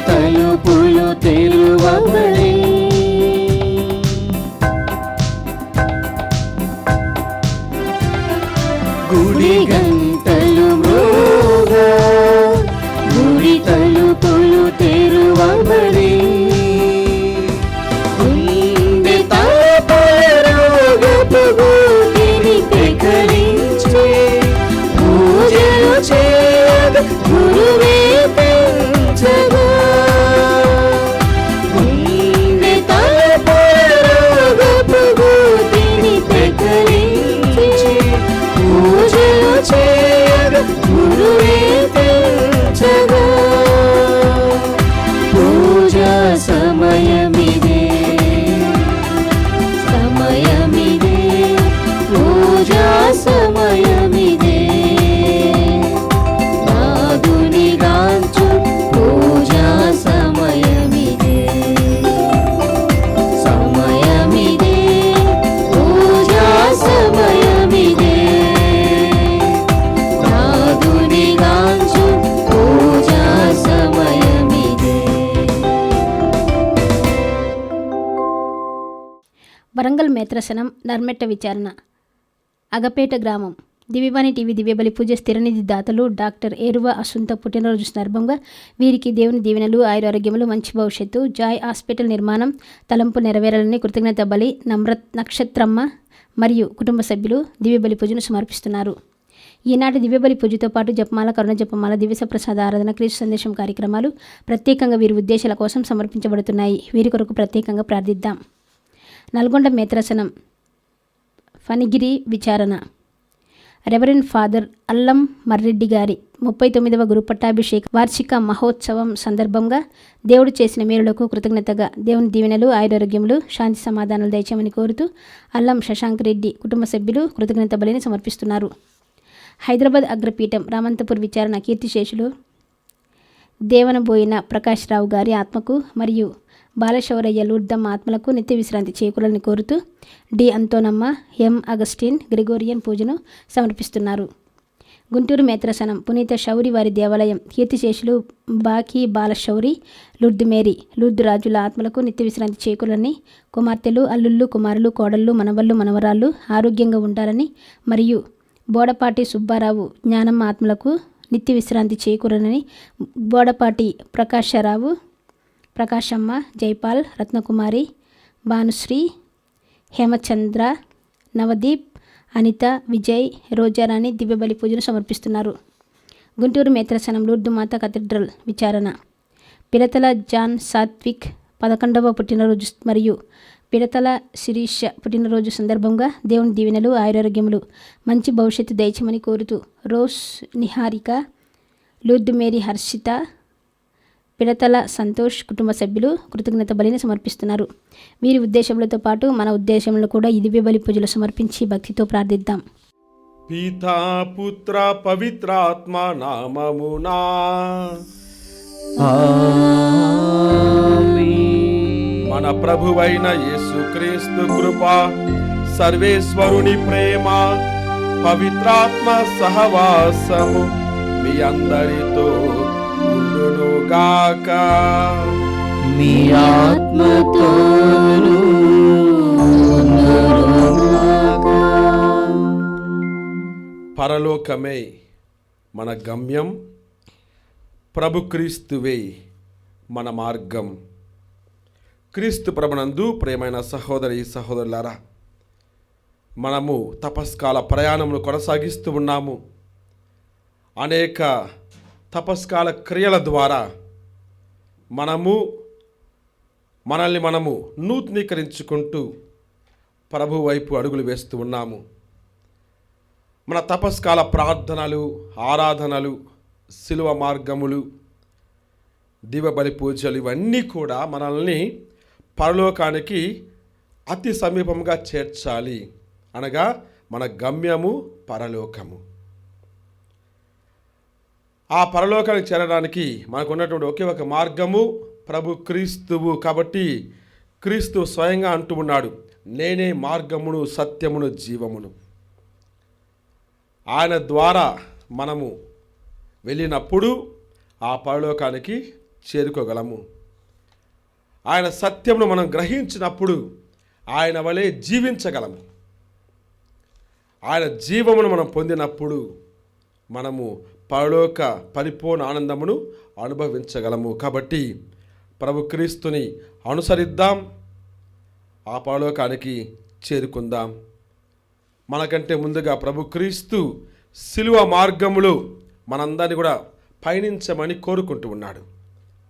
తలుపులు తెరువబడే గుడి గంటలు మ్రోగా గుడి తలుపులు తెరువబడే గుండె తలుపుల రోగపు గూటిని పెకలించే పూజలు చేయగ గురువే పెంచగా గుండె తలుపుల రోగపు గూటిని పెకలించే పూజలు చేయగ గురువే పెంచగా పూజా సమయమిదే సమయమిదే పూజా సమయమిదే నాదుని గాంచు పూజా సమయమిదే సమయమిదే పూజా సమయమిదే నాదుని గాంచు పూజా సమయమిదే. వరంగల్ మేత్రసనం నర్మెట్ట విచారణ అగపేట గ్రామం దివ్యవాణి టీవీ దివ్యబలి పూజ స్థిరనిధి దాతలు డాక్టర్ ఏరువ అసుంత పుట్టినరోజు సందర్భంగా వీరికి దేవుని దీవెనలు ఆయురారోగ్యములు మంచి భవిష్యత్తు జాయ్ హాస్పిటల్ నిర్మాణం తలంపు నెరవేరాలని కృతజ్ఞత బలి నక్షత్రమ్మ మరియు కుటుంబ సభ్యులు దివ్యబలి పూజను సమర్పిస్తున్నారు. ఈనాటి దివ్యబలి పూజతో పాటు జపమాల కరుణ జపమాల దివ్య ప్రసాద ఆరాధన క్రీస్తు సందేశం కార్యక్రమాలు ప్రత్యేకంగా వీరి ఉద్దేశాల కోసం సమర్పించబడుతున్నాయి. వీరి కొరకు ప్రత్యేకంగా ప్రార్థిద్దాం. నల్గొండ మేత్రాసనం ఫణిగిరి విచారణ రెవరెండ్ ఫాదర్ అల్లం మర్రెడ్డి గారి 39వ గురు పట్టాభిషేక వార్షిక మహోత్సవం సందర్భంగా దేవుడు చేసిన మేలులకు కృతజ్ఞతగా దేవుని దీవెనలు ఆయురారోగ్యములు శాంతి సమాధానాలు దయచేయమని కోరుతూ అల్లం శశాంక్ రెడ్డి కుటుంబ సభ్యులు కృతజ్ఞత బలిని సమర్పిస్తున్నారు. హైదరాబాద్ అగ్రపీఠం రామంతపూర్ విచారణ కీర్తిశేషులు దేవనబోయిన ప్రకాష్ రావు గారి ఆత్మకు మరియు బాలశౌరయ్య లూర్దమ్మ ఆత్మలకు నిత్య విశ్రాంతి చేకూరాలని కోరుతూ డి అంతోనమ్మ ఎం అగస్టిన్ గ్రిగోరియన్ పూజను సమర్పిస్తున్నారు. గుంటూరు మేత్రసనం పునీత శౌరి వారి దేవాలయం కీర్తిశేషులు బాకీ బాలశౌరి లుర్దు మేరీ లుర్దు రాజుల ఆత్మలకు నిత్య విశ్రాంతి చేకూరాలని కుమార్తెలు అల్లుళ్ళు కుమారులు కోడళ్ళు మనవళ్ళు మనవరాళ్ళు ఆరోగ్యంగా ఉండాలని మరియు బోడపాటి సుబ్బారావు జ్ఞానమ్మ ఆత్మలకు నిత్య విశ్రాంతి చేకూరనని బోడపాటి ప్రకాశమ్మ జైపాల్ రత్నకుమారి భానుశ్రీ హేమచంద్ర నవదీప్ అనిత విజయ్ రోజారాణి దివ్యబలి పూజను సమర్పిస్తున్నారు. గుంటూరు మేత్రసనం లూర్దు మాత కథీడ్రల్ విచారణ పిడతల జాన్ సాత్విక్ 11వ పుట్టినరోజు మరియు పిడతల శిరీష పుట్టినరోజు సందర్భంగా దేవుని దీవెనలు ఆయురారోగ్యములు మంచి భవిష్యత్తు దయచేయమని కోరుతూ రోస్ నిహారిక లూర్దు మేరీ హర్షిత పిడతల సంతోష్ కుటుంబ సభ్యులు కృతజ్ఞత బలిని సమర్పిస్తున్నారు. వీరి ఉద్దేశములతో పాటు మన ఉద్దేశంలో కూడా ఈ దివ్య బలి పూజలు సమర్పించి భక్తితో ప్రార్థిద్దాం. పితా పుత్ర పవిత్రాత్మ నామమునా మన ప్రభువైన యేసుక్రీస్తు కృప సర్వేశ్వరుని ప్రేమ పవిత్రాత్మ సహవాసము మీ అందరితో ఉండునుగాక. మీ ఆత్మతోను ఉండునుగాక. పరలోకమే మన గమ్యం, ప్రభు క్రీస్తువే మన మార్గం. క్రీస్తు ప్రభునందు ప్రియమైన సహోదరి సహోదరులారా, మనము తపస్కాల ప్రయాణమును కొనసాగిస్తూ ఉన్నాము. అనేక తపస్కాల క్రియల ద్వారా మనల్ని మనము నూతనీకరించుకుంటూ ప్రభు వైపు అడుగులు వేస్తూ ఉన్నాము. మన తపస్కాల ప్రార్థనలు, ఆరాధనలు, శిలువ మార్గములు, దివ్యబలి పూజలు ఇవన్నీ కూడా మనల్ని పరలోకానికి అతి సమీపంగా చేర్చాలి. అనగా మన గమ్యము పరలోకము. ఆ పరలోకానికి చేరడానికి మనకు ఉన్నటువంటి ఒకే ఒక మార్గము ప్రభు క్రీస్తువు. కాబట్టి క్రీస్తు స్వయంగా అంటూ ఉన్నాడు, నేనే మార్గమును సత్యమును జీవమును. ఆయన ద్వారా మనము వెళ్ళినప్పుడు ఆ పరలోకానికి చేరుకోగలము. ఆయన సత్యమును మనం గ్రహించినప్పుడు ఆయన వలె జీవించగలము. ఆయన జీవమును మనం పొందినప్పుడు మనము పరలోక పరిపూర్ణ ఆనందమును అనుభవించగలము. కాబట్టి ప్రభు క్రీస్తుని అనుసరిద్దాం, ఆ పరలోకానికి చేరుకుందాం. మనకంటే ముందుగా ప్రభు క్రీస్తు శిలువ మార్గములో మనందరినీ కూడా పయనించమని కోరుకుంటూ ఉన్నాడు.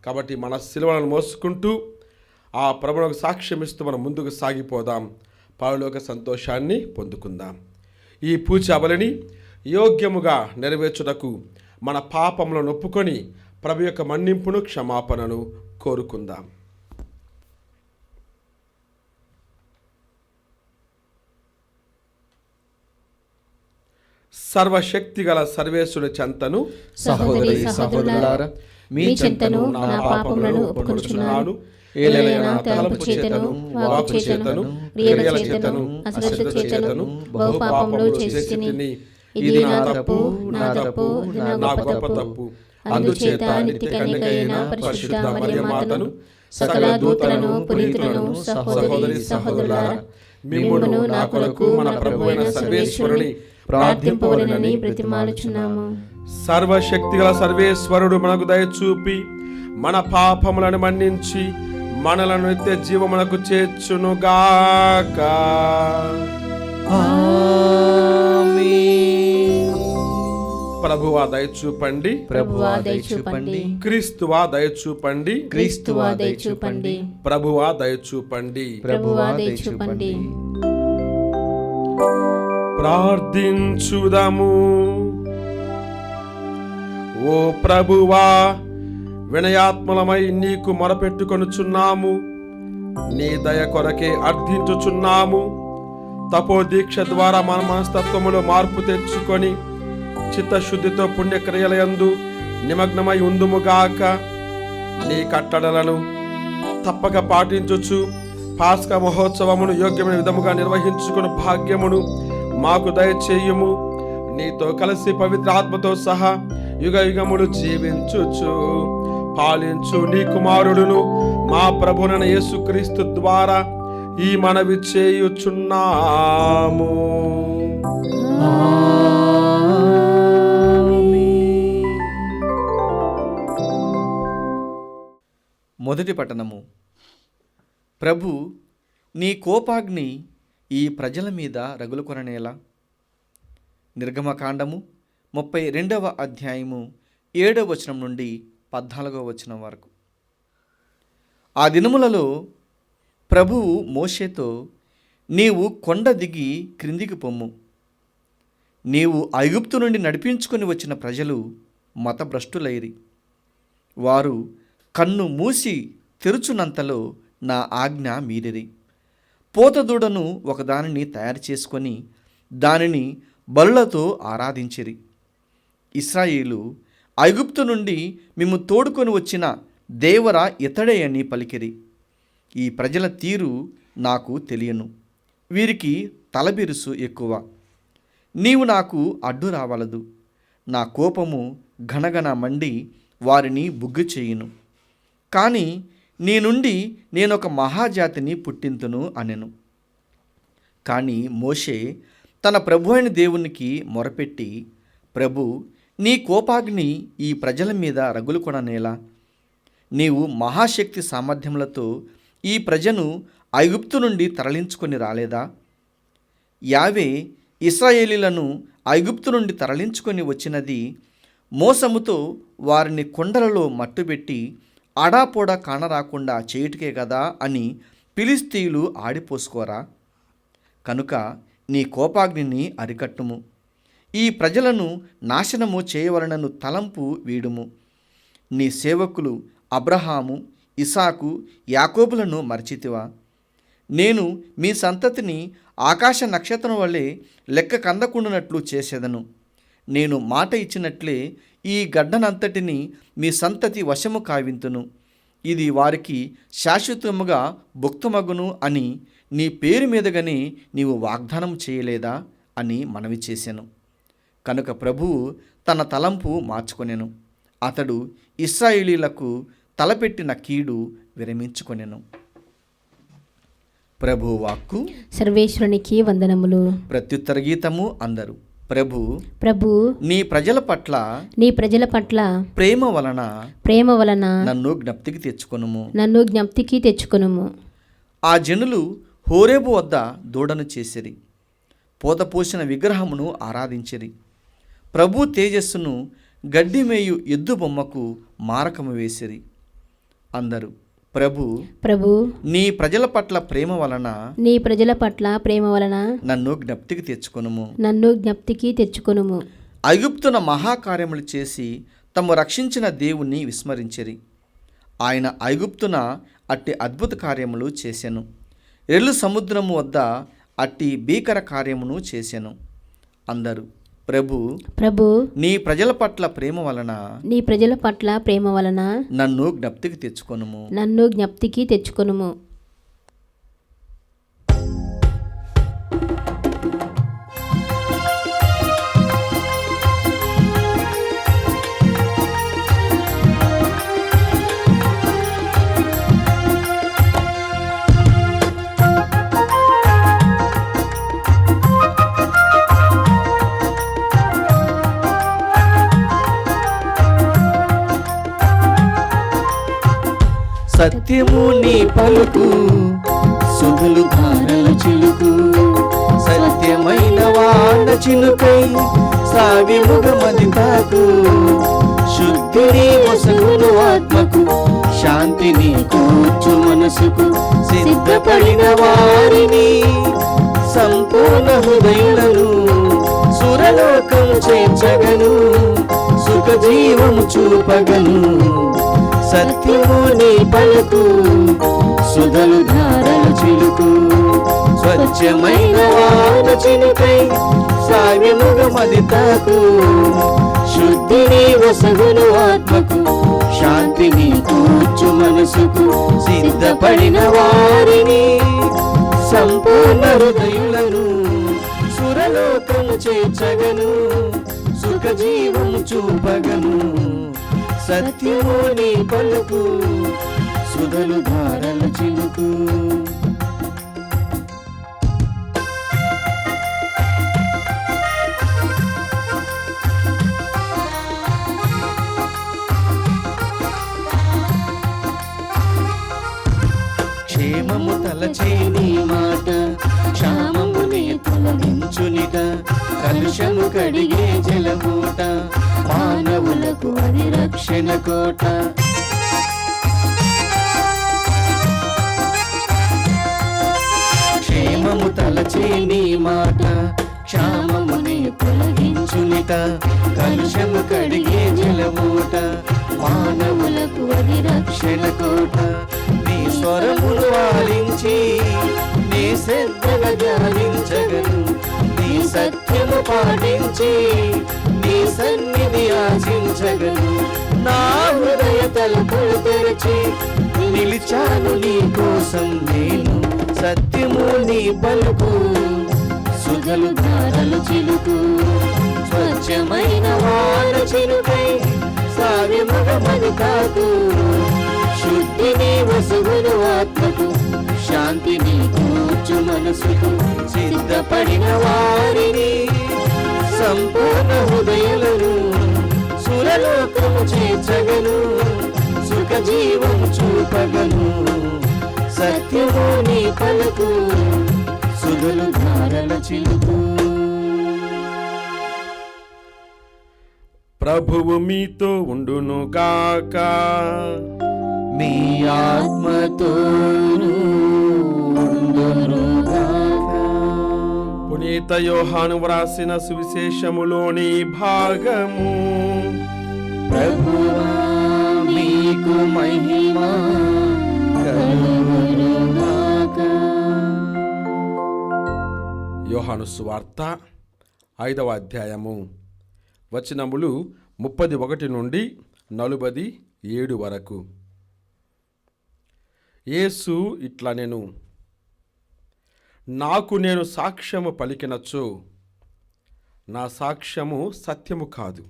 కాబట్టి మన శిలువలను మోసుకుంటూ ఆ ప్రభువుకు సాక్ష్యమిస్తూ మనం ముందుకు సాగిపోదాం, పరలోక సంతోషాన్ని పొందుకుందాం. ఈ పూజ బలిని యోగ్యముగా నెరవేర్చుటకు మన పాపములను ఒప్పుకొని ప్రభు యొక్క మన్నింపును క్షమాపణను కోరుకుందాం. సర్వశక్తిగల సర్వేశ్వరుని చెంతను సహోదరి సహోదరులారా, మీ చెంతను నా పాపములను ఒప్పుకొనుచున్నాను. ఏలైనా నా తలంపు చేతను, వాక్కు చేతను, క్రియల చేతను, అశ్రద్ధ చేతను బహు పాపములు చేసితిని. ఇది నా తప్పు, నా తప్పు, నా గొప్ప తప్పు. అందుచేత నిత్య కన్యకైన పరిశుద్ధ మరియమాతను, సకల దూతలను, పునీతులను, సహోదరి సహోదరులారా, మిమ్మును నా కొరకు మన ప్రభువైన సర్వేశ్వరుని ప్రార్థింపవలెనని బ్రతిమాలుచున్నాము. సర్వశక్తిగల సర్వేశ్వరుడు మనకు దయచూపి మన పాపములను మన్నించి మనలను నిత్య జీవమునకు చేర్చునుగాక. ప్రభువా దయచూపండి, ప్రభువా దయచూపండి, క్రీస్తువా దయచూపండి, క్రీస్తువా దయచూపండి, ప్రభువా దయచూపండి. ప్రభువా దయచూపండి. ప్రార్థించుదము. ఓ ప్రభువా, వినయాత్మలమై నీకు మొరపెట్టుకొనుచున్నాము, నీ దయ కొరకే అర్థించుచున్నాము. తపోదీక్ష ద్వారా మన మనస్తత్వములో మార్పు తెచ్చుకొని చిత్తశుద్ధితో పుణ్యక్రియలయందు నిమగ్నమై ఉందుముగాక. నీ కట్టడలను తప్పక పాటించుచు పాస్కా మహోత్సవమును యోగ్యమైన విధముగా నిర్వహించుకుని భాగ్యమును మాకు దయచేయుము. నీతో కలిసి పవిత్ర ఆత్మతో సహా యుగ యుగములు జీవించుచు పాలించు నీ కుమారుడును మా ప్రభువైన యేసుక్రీస్తు ద్వారా ఈ మనవి చేయుచున్నాము. మొదటి పట్టణము. ప్రభు, నీ కోపాగ్ని ఈ ప్రజల మీద రగులు కొననేలా. నిర్గమకాండము 32వ అధ్యాయము 7వ వచనం నుండి 14వ వచనం వరకు. ఆ దినములలో ప్రభువు మోషేతో, నీవు కొండ దిగి క్రిందికి పొమ్ము. నీవు ఐగుప్తు నుండి నడిపించుకొని వచ్చిన ప్రజలు మతభ్రష్టులైరి. వారు కన్ను మూసి తెరుచునంతలో నా ఆజ్ఞ మీరిరి. పోతదూడను ఒకదానిని తయారు చేసుకొని దానిని బలులతో ఆరాధించిరి. ఇశ్రాయేలు, ఐగుప్తు నుండి మేము తోడుకొని వచ్చిన దేవర ఇతడే అని పలికిరి. ఈ ప్రజల తీరు నాకు తెలియను, వీరికి తలబిరుసు ఎక్కువ. నీవు నాకు అడ్డు రావలదు, నా కోపము ఘనఘన మండి వారిని బుగ్గు చేయును. కానీ నీ నుండి నేనొక మహాజాతిని పుట్టింతును అనెను. కానీ మోషే తన ప్రభు అయిన దేవునికి మొరపెట్టి, ప్రభు, నీ కోపాగ్ని ఈ ప్రజల మీద రగులు కొననేలా. నీవు మహాశక్తి సామర్థ్యములతో ఈ ప్రజను ఐగుప్తు నుండి తరలించుకొని రాలేదా? యావే ఇశ్రాయేలీలను ఐగుప్తు నుండి తరలించుకొని వచ్చినది మోసముతో వారిని కొండలలో మట్టుబెట్టి ఆడాపోడా కానరాకుండా చేయుటకే కదా అని ఫిలిష్తీయులు ఆడిపోసుకోరా? కనుక నీ కోపాగ్నిని అరికట్టుము, ఈ ప్రజలను నాశనము చేయవలనను తలంపు వీడుము. నీ సేవకులు అబ్రహాము, ఇసాకు, యాకోబులను మరచితివా? నేను మీ సంతతిని ఆకాశ నక్షత్రం వలె లెక్క కందకుండునట్లు చేసేదను. నేను మాట ఇచ్చినట్లే ఈ గడ్డనంతటిని మీ సంతతి వశము కావింతును. ఇది వారికి శాశ్వతముగా భుక్తమగును అని నీ పేరు మీదగానే నీవు వాగ్దానం చేయలేదా అని మనవి చేశాను. కనుక ప్రభువు తన తలంపు మార్చుకొనెను. అతడు ఇశ్రాయేలీలకు తలపెట్టిన కీడు విరమించుకొనెను. ప్రభు వాక్కు. సర్వేశ్వరునికి వందనములు. ప్రత్యుత్తర గీతము అందరు. ప్రభు నీ ప్రజల పట్ల ప్రేమ వలన నన్ను జ్ఞప్తికి తెచ్చుకొనుము. ఆ జనులు హోరేబు వద్ద దూడను చేసిరి, పోతపోసిన విగ్రహమును ఆరాధించిరి. ప్రభు తేజస్సును గడ్డిమేయు ఎద్దు బొమ్మకు మారకము వేసిరి. అందరూ ప్రభు నీ ప్రజల పట్ల ప్రేమ వలన నన్ను జ్ఞప్తికి తెచ్చుకొనుము. ఐగుప్తున మహాకార్యములు చేసి తమ రక్షించిన దేవుణ్ణి విస్మరించిరి. ఆయన ఐగుప్తున అట్టి అద్భుత కార్యములు చేసెను. ఎర్లు సముద్రము వద్ద అట్టి భీకర కార్యమును చేసెను. అందరూ ప్రభు నీ ప్రజల పట్ల ప్రేమ వలన నన్ను జ్ఞప్తికి తెచ్చుకొనుము. సత్యము నీ పలుకు సుధులు ధారల చిలుకు, సత్యమైన వాన చిలుకై సాగి ముగమది తాకు. శుద్ధిని మొసగును ఆత్మకు, శాంతిని కూర్చు మనసుకు, సిద్ధపడిన వారిని సంపూర్ణ హృదయులను సురలోకం చేర్చగను, సుఖ జీవము చూపగను. సత్యము నీ పలుకు సుధలు ధారల చిలుకు, స్వచ్ఛమైన వాన చినుకై సాగి ముగమది తాకు. శుద్ధిని వసగును ఆత్మకు, శాంతిని కూర్చు మనసుకు, సిద్ధపడిన వారిని సంపూర్ణ హృదయులను సురలోకము చేర్చగను, సుఖ జీవము చూపగను. సత్యము నీ పలుకు సుధలు ధారల చిలుకు. క్షేమము తలచే నీ మాట, క్షామముని తొలగించునిట. కలుషము కడిగే జలమూట, మానవులకు అది రక్షణ కోట. క్షేమము తలచే నీ మాట, క్షామముని తొలగించునిట. కలుషము కడిగే జలమూట, మానవులకు అది రక్షణ కోట. నీ స్వరమును ఆలించి నీ శ్రద్ధగా ధ్యానించగను, నీ సత్యము పాటించి నీ సన్నిధి ఆశించగను. నా హృదయ తలుపులు తెరచి నిలిచాను నీ కోసం నేను. సత్యము నీ పలుకు సుధలు ధారలు చిలుకు, స్వచ్ఛమైన వాన చినుకై సాగి ముగమది తాకు. శుద్ధిని వసుగును ఆత్మకు, శాంతిని కూర్చు మనసుకు, సిద్ధపడిన వారిని సంపూర్ణ హృదయులను సురలోకము చేర్చగను, సుఖ జీవము చూపగను. సత్యము నీ పలుకు సుధులు ధారల చిలుకు. ప్రభువు మీతో ఉండును గాక, మీ ఆత్మతోను ఉండును గాక. పునీత యోహాను వ్రాసిన సువిశేషములోని భాగము. ప్రభువా మీకు మహిమ కలుగును గాక. యోహాను సువార్త 5వ అధ్యాయము వచనములు 31 నుండి 47 వరకు. యేసు ఇట్లా నాకు నేను సాక్ష్యము పలికినచో నా సాక్ష్యము సత్యము కాదు.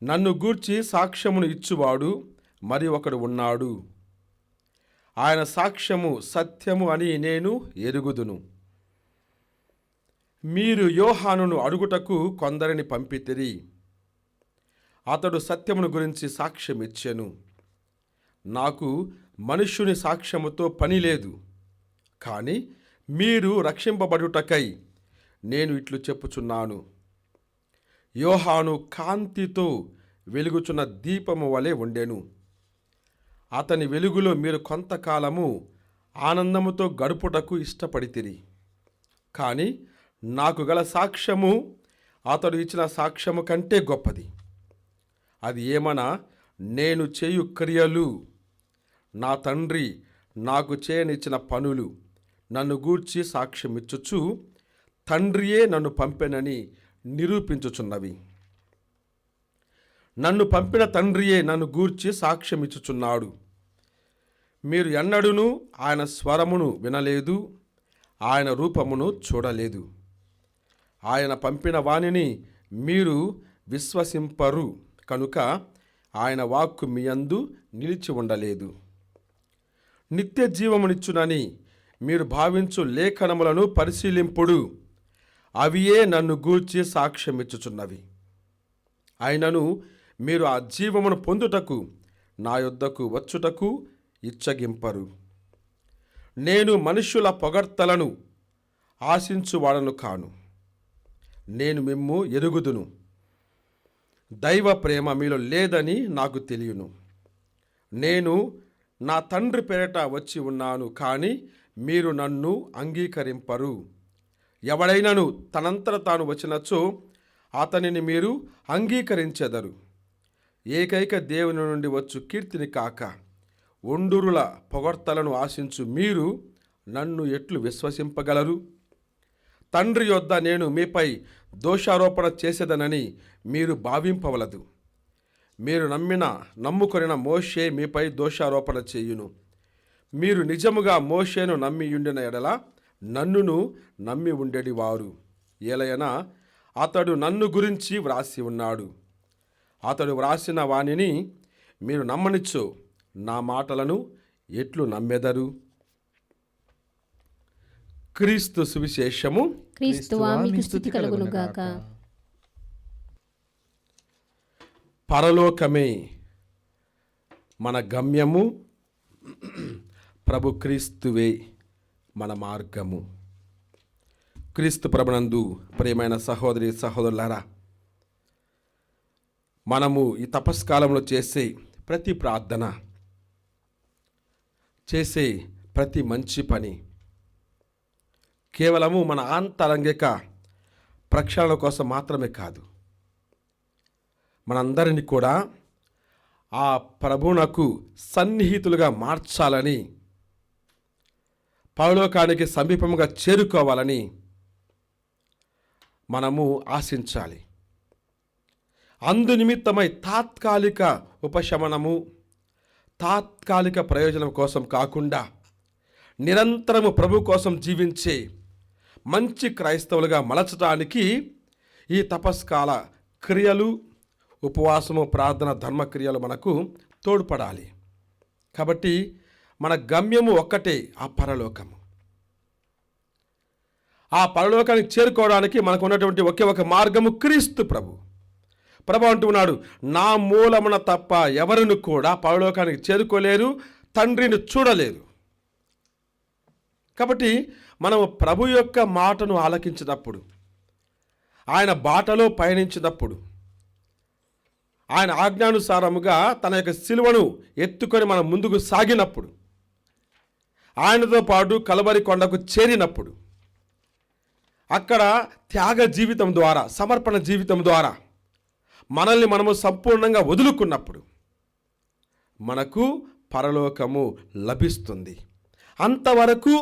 నన్ను గూర్చి సాక్ష్యమును ఇచ్చువాడు మరి ఒకడు ఉన్నాడు. ఆయన సాక్ష్యము సత్యము అని నేను ఎరుగుదును. మీరు యోహానును అడుగుటకు కొందరిని పంపితిరి. అతడు సత్యమును గురించి సాక్ష్యం ఇచ్చెను. నాకు మనుష్యుని సాక్ష్యముతో పని లేదు, కానీ మీరు రక్షింపబడుటకై నేను ఇట్లు చెప్పుచున్నాను. యోహాను కాంతితో వెలుగుచున్న దీపము వలె ఉండెను. అతని వెలుగులో మీరు కొంతకాలము ఆనందముతో గడుపుటకు ఇష్టపడితిరి. కానీ నాకు గల సాక్ష్యము అతడు ఇచ్చిన సాక్ష్యము కంటే గొప్పది. అది ఏమనా, నేను చేయు క్రియలు, నా తండ్రి నాకు చేయనిచ్చిన పనులు నన్ను గూర్చి సాక్ష్యమిచ్చుచు తండ్రియే నన్ను పంపెనని నిరూపించుచున్నవి. నన్ను పంపిన తండ్రియే నన్ను గూర్చి సాక్ష్యమిచ్చుచున్నాడు. మీరు ఎన్నడూనూ ఆయన స్వరమును వినలేదు, ఆయన రూపమును చూడలేదు. ఆయన పంపిన వానిని మీరు విశ్వసింపరు కనుక ఆయన వాక్కు మీ యందు నిలిచి ఉండలేదు. నిత్య జీవమునిచ్చునని మీరు భావించు లేఖనములను పరిశీలింపుడు, అవియే నన్ను గూర్చి సాక్ష్యమిచ్చుచున్నవి. అయినను మీరు ఆ జీవమును పొందుటకు నా యొద్దకు వచ్చుటకు ఇచ్చగింపరు. నేను మనుష్యుల పొగడ్తలను ఆశించువాడను కాను. నేను మిమ్ము ఎరుగుదును. దైవ ప్రేమ మీలో లేదని నాకు తెలియను. నేను నా తండ్రి పేరట వచ్చి ఉన్నాను, కానీ మీరు నన్ను అంగీకరింపరు. ఎవడైనను తనంతట తాను వచ్చినచో అతనిని మీరు అంగీకరించెదరు. ఏకైక దేవుని నుండి వచ్చు కీర్తిని కాక ఒండురుల పొగడ్తలను ఆశించు మీరు నన్ను ఎట్లు విశ్వసింపగలరు? తండ్రి యొద్ద నేను మీపై దోషారోపణ చేసేదనని మీరు భావింపవలదు. మీరు నమ్ముకొనిన మోషే మీపై దోషారోపణ చేయును. మీరు నిజముగా మోషేను నమ్మియుండిన ఎడల నన్నును నమ్మి ఉండేడివారు. ఏలయనా అతడు నన్ను గురించి వ్రాసి ఉన్నాడు. అతడు వ్రాసిన వానిని మీరు నమ్మనిచ్చో నా మాటలను ఎట్లు నమ్మెదరు? క్రీస్తు సువిశేషము. క్రీస్తువా మీకు స్తుతి కలుగునుగాక. పరలోకమే మన గమ్యము, ప్రభు క్రీస్తువే మన మార్గము. క్రీస్తు ప్రభునందు ప్రియమైన సహోదరి సహోదరులారా, మనము ఈ తపస్కాలంలో చేసే ప్రతి ప్రార్థన, చేసే ప్రతి మంచి పని కేవలము మన ఆంతరంగిక ప్రక్షాళన కోసం మాత్రమే కాదు, మనందరినీ కూడా ఆ ప్రభువునకు సన్నిహితులుగా మార్చాలని, పరలోకానికి సమీపముగా చేరుకోవాలని మనము ఆశించాలి. అందు నిమిత్తమై తాత్కాలిక ఉపశమనము, తాత్కాలిక ప్రయోజనం కోసం కాకుండా నిరంతరము ప్రభు కోసం జీవించే మంచి క్రైస్తవులుగా మలచడానికి ఈ తపస్కాల క్రియలు, ఉపవాసము, ప్రార్థన, ధర్మక్రియలు మనకు తోడ్పడాలి. కాబట్టి మన గమ్యము ఒక్కటే, ఆ పరలోకము. ఆ పరలోకానికి చేరుకోవడానికి మనకు ఉన్నటువంటి ఒకే ఒక మార్గము క్రీస్తు ప్రభు. ప్రభు అంటున్నాడు, నా మూలమున తప్ప ఎవరును కూడా పరలోకానికి చేరుకోలేరు, తండ్రిని చూడలేరు. కాబట్టి మనము ప్రభు యొక్క మాటను ఆలకించినప్పుడు, ఆయన బాటలో పయనించినప్పుడు, ఆయన ఆజ్ఞానుసారముగా తన యొక్క సిలువను ఎత్తుకొని మనం ముందుకు సాగినప్పుడు, ఆయనతో పాటు కలవరి కొండకు చేరినప్పుడు, అక్కడ త్యాగ జీవితం ద్వారా, సమర్పణ జీవితం ద్వారా మనల్ని మనము సంపూర్ణంగా వదులుకున్నప్పుడు మనకు పరలోకము లభిస్తుంది. అంతవరకు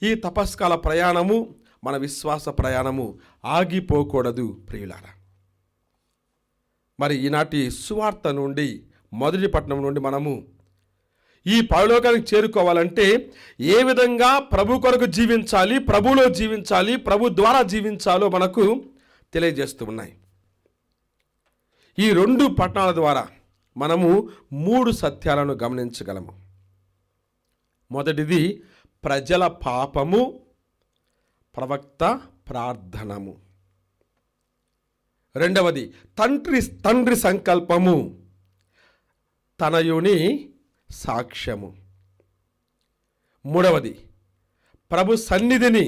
ఈ తపస్కాల ప్రయాణము, మన విశ్వాస ప్రయాణము ఆగిపోకూడదు ప్రియులారా. మరి ఈనాటి సువార్త నుండి, మొదటి పట్టణం నుండి మనము ఈ పరలోకానికి చేరుకోవాలంటే ఏ విధంగా ప్రభు కొరకు జీవించాలి, ప్రభులో జీవించాలి, ప్రభు ద్వారా జీవించాలో మనకు తెలియజేస్తూ ఉన్నాయి. ఈ రెండు పట్టణాల ద్వారా మనము 3 సత్యాలను గమనించగలము. మొదటిది ప్రజల పాపము, ప్రవక్త ప్రార్థనము. రెండవది తండ్రి సంకల్పము, తనయుని సాక్ష్యము. మూడవది ప్రభు సన్నిధిని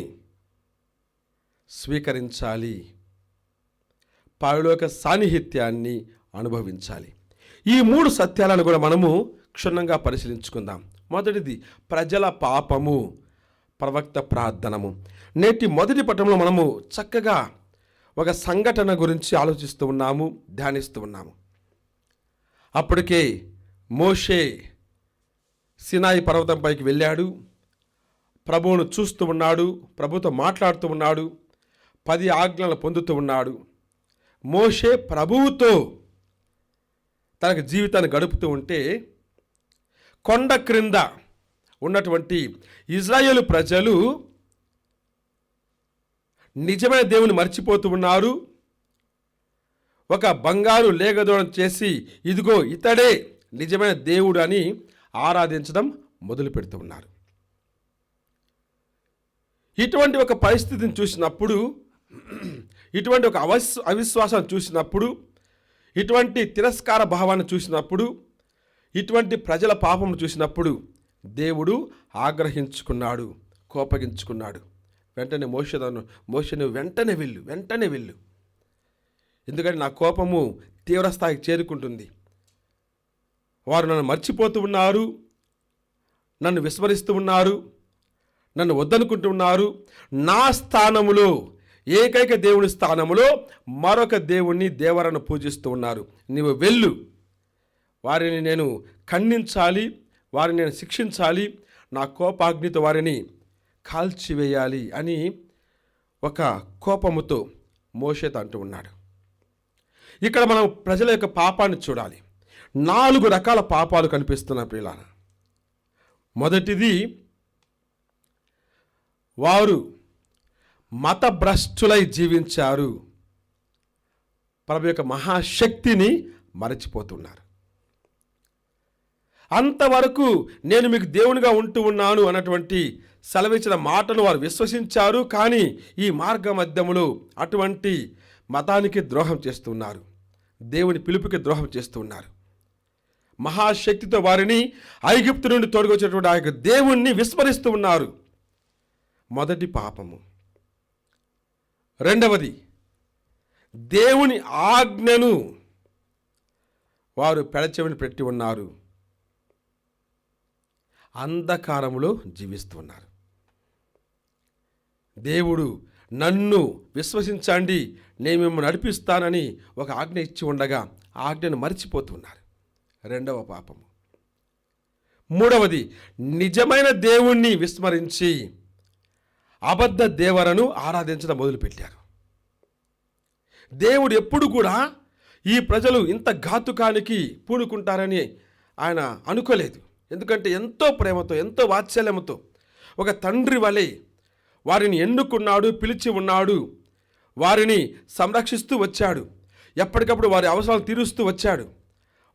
స్వీకరించాలి, పరలోక సాన్నిహిత్యాన్ని అనుభవించాలి. ఈ 3 సత్యాలను కూడా మనము క్షుణ్ణంగా పరిశీలించుకుందాం. మొదటిది ప్రజల పాపము, ప్రవక్త ప్రార్థనము. నేటి మొదటి పట్టణంలో మనము చక్కగా ఒక సంఘటన గురించి ఆలోచిస్తూ ఉన్నాము, ధ్యానిస్తూ ఉన్నాము. అప్పటికే మోషే సినాయి పర్వతంపైకి వెళ్ళాడు, ప్రభువును చూస్తూ ఉన్నాడు, ప్రభుతో మాట్లాడుతూ ఉన్నాడు, 10 ఆజ్ఞలను పొందుతూ ఉన్నాడు. మోషే ప్రభువుతో తనకు జీవితాన్ని గడుపుతూ ఉంటే కొండ క్రింద ఉన్నటువంటి ఇజ్రాయేలు ప్రజలు నిజమైన దేవుని మర్చిపోతూ ఉన్నారు. ఒక బంగారు లేగదోడం చేసి ఇదిగో ఇతడే నిజమైన దేవుడు అని ఆరాధించడం మొదలు పెడుతూ ఉన్నారు. ఇటువంటి ఒక పరిస్థితిని చూసినప్పుడు, ఇటువంటి ఒక అవిశ్వాసాన్ని చూసినప్పుడు, ఇటువంటి తిరస్కార భావాన్ని చూసినప్పుడు, ఇటువంటి ప్రజల పాపం చూసినప్పుడు దేవుడు ఆగ్రహించుకున్నాడు, కోపగించుకున్నాడు. వెంటనే మోషేను వెంటనే వెళ్ళు, ఎందుకంటే నా కోపము తీవ్రస్థాయికి చేరుకుంటుంది. వారు నన్ను మర్చిపోతూ ఉన్నారు, నన్ను విస్మరిస్తూ ఉన్నారు, నన్ను వద్దనుకుంటూ ఉన్నారు. నా స్థానములో, ఏకైక దేవుని స్థానములో మరొక దేవుణ్ణి దేవరను పూజిస్తూ ఉన్నారు. నీవు వెళ్ళు, వారిని నేను ఖండించాలి, వారిని నేను శిక్షించాలి, నా కోపాగ్నితో వారిని కాల్చివేయాలి అని ఒక కోపముతో మోషేతో అంటూ ఉన్నాడు. ఇక్కడ మనం ప్రజల యొక్క పాపాన్ని చూడాలి. 4 రకాల పాపాలు కనిపిస్తున్నాయి ప్రియులారా. మొదటిది, వారు మతభ్రష్టులై జీవించారు, ప్రభు యొక్క మహాశక్తిని మరచిపోతున్నారు. అంతవరకు నేను మీకు దేవునిగా ఉంటూ ఉన్నాను అన్నటువంటి సెలవిచ్చిన మాటను వారు విశ్వసించారు. కానీ ఈ మార్గ మధ్యములో అటువంటి మతానికి ద్రోహం చేస్తున్నారు, దేవుని పిలుపుకి ద్రోహం చేస్తున్నారు. మహాశక్తితో వారిని ఐగుప్తు నుండి తొలగొచ్చినటువంటి ఆ యొక్క దేవుణ్ణి విస్మరిస్తూ ఉన్నారు. మొదటి పాపము. రెండవది, దేవుని ఆజ్ఞను వారు పెడచెవిని పెట్టి ఉన్నారు, అంధకారములో జీవిస్తున్నారు. దేవుడు నన్ను విశ్వసించండి, నేను మిమ్మల్ని నడిపిస్తానని ఒక ఆజ్ఞ ఇచ్చి ఉండగా ఆజ్ఞను మరిచిపోతున్నారు. రెండవ పాపము. మూడవది, నిజమైన దేవుణ్ణి విస్మరించి అబద్ధ దేవరను ఆరాధించడం మొదలుపెట్టారు. దేవుడు ఎప్పుడు కూడా ఈ ప్రజలు ఇంత ఘాతుకానికి పూనుకుంటారని ఆయన అనుకోలేదు. ఎందుకంటే ఎంతో ప్రేమతో, ఎంతో వాత్సల్యంతో ఒక తండ్రి వలె వారిని ఎన్నుకున్నాడు, పిలిచి ఉన్నాడు, వారిని సంరక్షిస్తూ వచ్చాడు, ఎప్పటికప్పుడు వారి అవసరాలు తీరుస్తూ వచ్చాడు,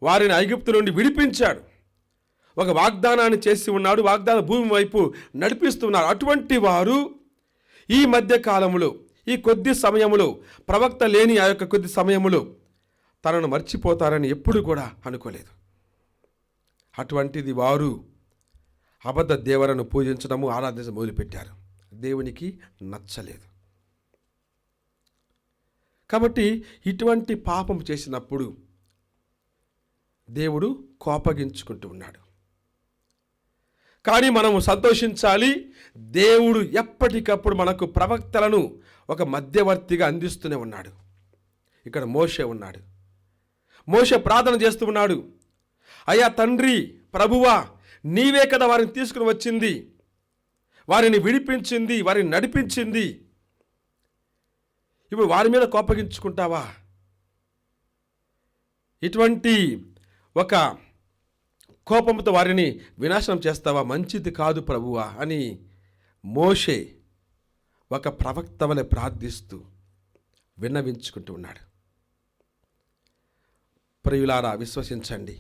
వారిని ఐగుప్తు నుండి విడిపించాడు, ఒక వాగ్దానాన్ని చేసి ఉన్నాడు, వాగ్దాన భూమి వైపు నడిపిస్తున్నారు. అటువంటి వారు ఈ మధ్య కాలంలో, ఈ కొద్ది సమయములో, ప్రవక్త లేని ఆ యొక్క కొద్ది సమయములో తనను మర్చిపోతారని ఎప్పుడు కూడా అనుకోలేదు. అటువంటిది వారు అబద్ధ దేవరను పూజించడము, ఆరాధించడం మొదలుపెట్టారు. దేవునికి నచ్చలేదు. కాబట్టి ఇటువంటి పాపం చేసినప్పుడు దేవుడు కోపగించుకుంటూ ఉన్నాడు. కానీ మనము సంతోషించాలి, దేవుడు ఎప్పటికప్పుడు మనకు ప్రవక్తలను ఒక మధ్యవర్తిగా అందిస్తూనే ఉన్నాడు. ఇక్కడ మోషే ఉన్నాడు. మోషే ప్రార్థన చేస్తూ ఉన్నాడు, అయ్యా తండ్రి, ప్రభువా, నీవే కదా వారిని తీసుకుని వచ్చింది, వారిని విడిపించింది, వారిని నడిపించింది, ఇప్పుడు వారి మీద కోపగించుకుంటావా? ఇటువంటి ఒక కోపంతో వారిని వినాశనం చేస్తావా? మంచిది కాదు ప్రభువా అని మోషే ఒక ప్రవక్త వలె ప్రార్థిస్తూ విన్నవించుకుంటూ ఉన్నాడు. ప్రియులారా, విశ్వసించండి,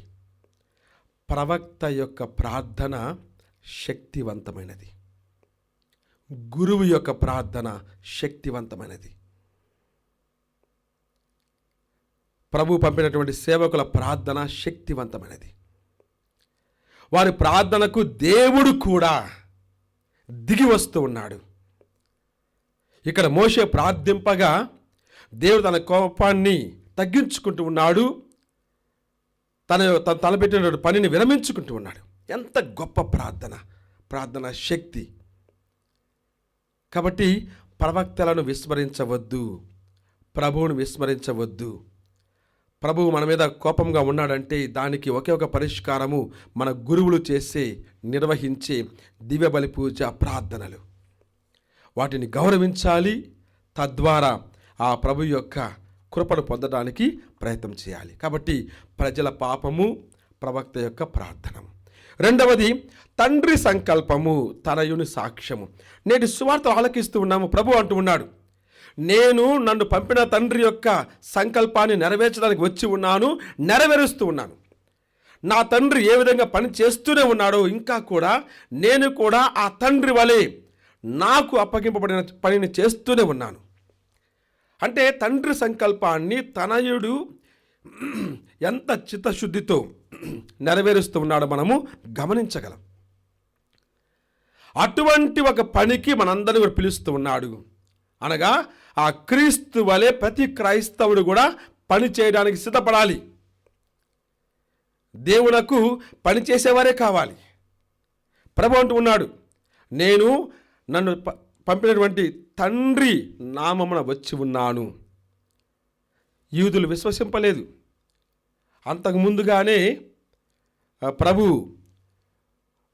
ప్రవక్త యొక్క ప్రార్థన శక్తివంతమైనది. గురువు యొక్క ప్రార్థన శక్తివంతమైనది. ప్రభు పంపినటువంటి సేవకుల ప్రార్థన శక్తివంతమైనది. వారి ప్రార్థనకు దేవుడు కూడా దిగి వస్తూ ఉన్నాడు. ఇక్కడ మోషే ప్రార్థింపగా దేవుడు తన కోపాన్ని తగ్గించుకుంటూ ఉన్నాడు. తను తలపెట్టిన పనిని విరమించుకుంటూ ఉన్నాడు. ఎంత గొప్ప ప్రార్థన శక్తి. కాబట్టి ప్రవక్తలను విస్మరించవద్దు, ప్రభువును విస్మరించవద్దు. ప్రభువు మన మీద కోపంగా ఉన్నాడంటే దానికి ఒకే ఒక పరిష్కారము మన గురువులు నిర్వహించే దివ్య బలి పూజ ప్రార్థనలు. వాటిని గౌరవించాలి. తద్వారా ఆ ప్రభు యొక్క కృపను పొందడానికి ప్రయత్నం చేయాలి. కాబట్టి ప్రజల పాపము, ప్రవక్త యొక్క ప్రార్థన. రెండవది తండ్రి సంకల్పము, తనయుని సాక్ష్యము. నేటి సువార్తలు ఆలకిస్తూ ఉన్నాము. ప్రభు అంటూ ఉన్నాడు, నేను నన్ను పంపిన తండ్రి యొక్క సంకల్పాన్ని నెరవేర్చడానికి వచ్చి ఉన్నాను, నెరవేరుస్తూ ఉన్నాను. నా తండ్రి ఏ విధంగా పని చేస్తూనే ఉన్నాడో ఇంకా కూడా నేను కూడా ఆ తండ్రి వలె నాకు అప్పగింపబడిన పనిని చేస్తూనే ఉన్నాను. అంటే తండ్రి సంకల్పాన్ని తనయుడు ఎంత చిత్తశుద్ధితో నెరవేరుస్తూ ఉన్నాడో మనము గమనించగలం. అటువంటి ఒక పనికి మనందరినీ కూడా పిలుస్తూ ఉన్నాడు. అనగా ఆ క్రీస్తు వలె ప్రతి క్రైస్తవుడు కూడా పని చేయడానికి సిద్ధపడాలి. దేవునకు పని చేసేవారే కావాలి. ప్రభు అంటూ ఉన్నాడు, నేను నన్ను పంపినటువంటి తండ్రి నామమున వచ్చి ఉన్నాను. యూదులు విశ్వసింపలేదు. అంతకు ముందుగానే ప్రభు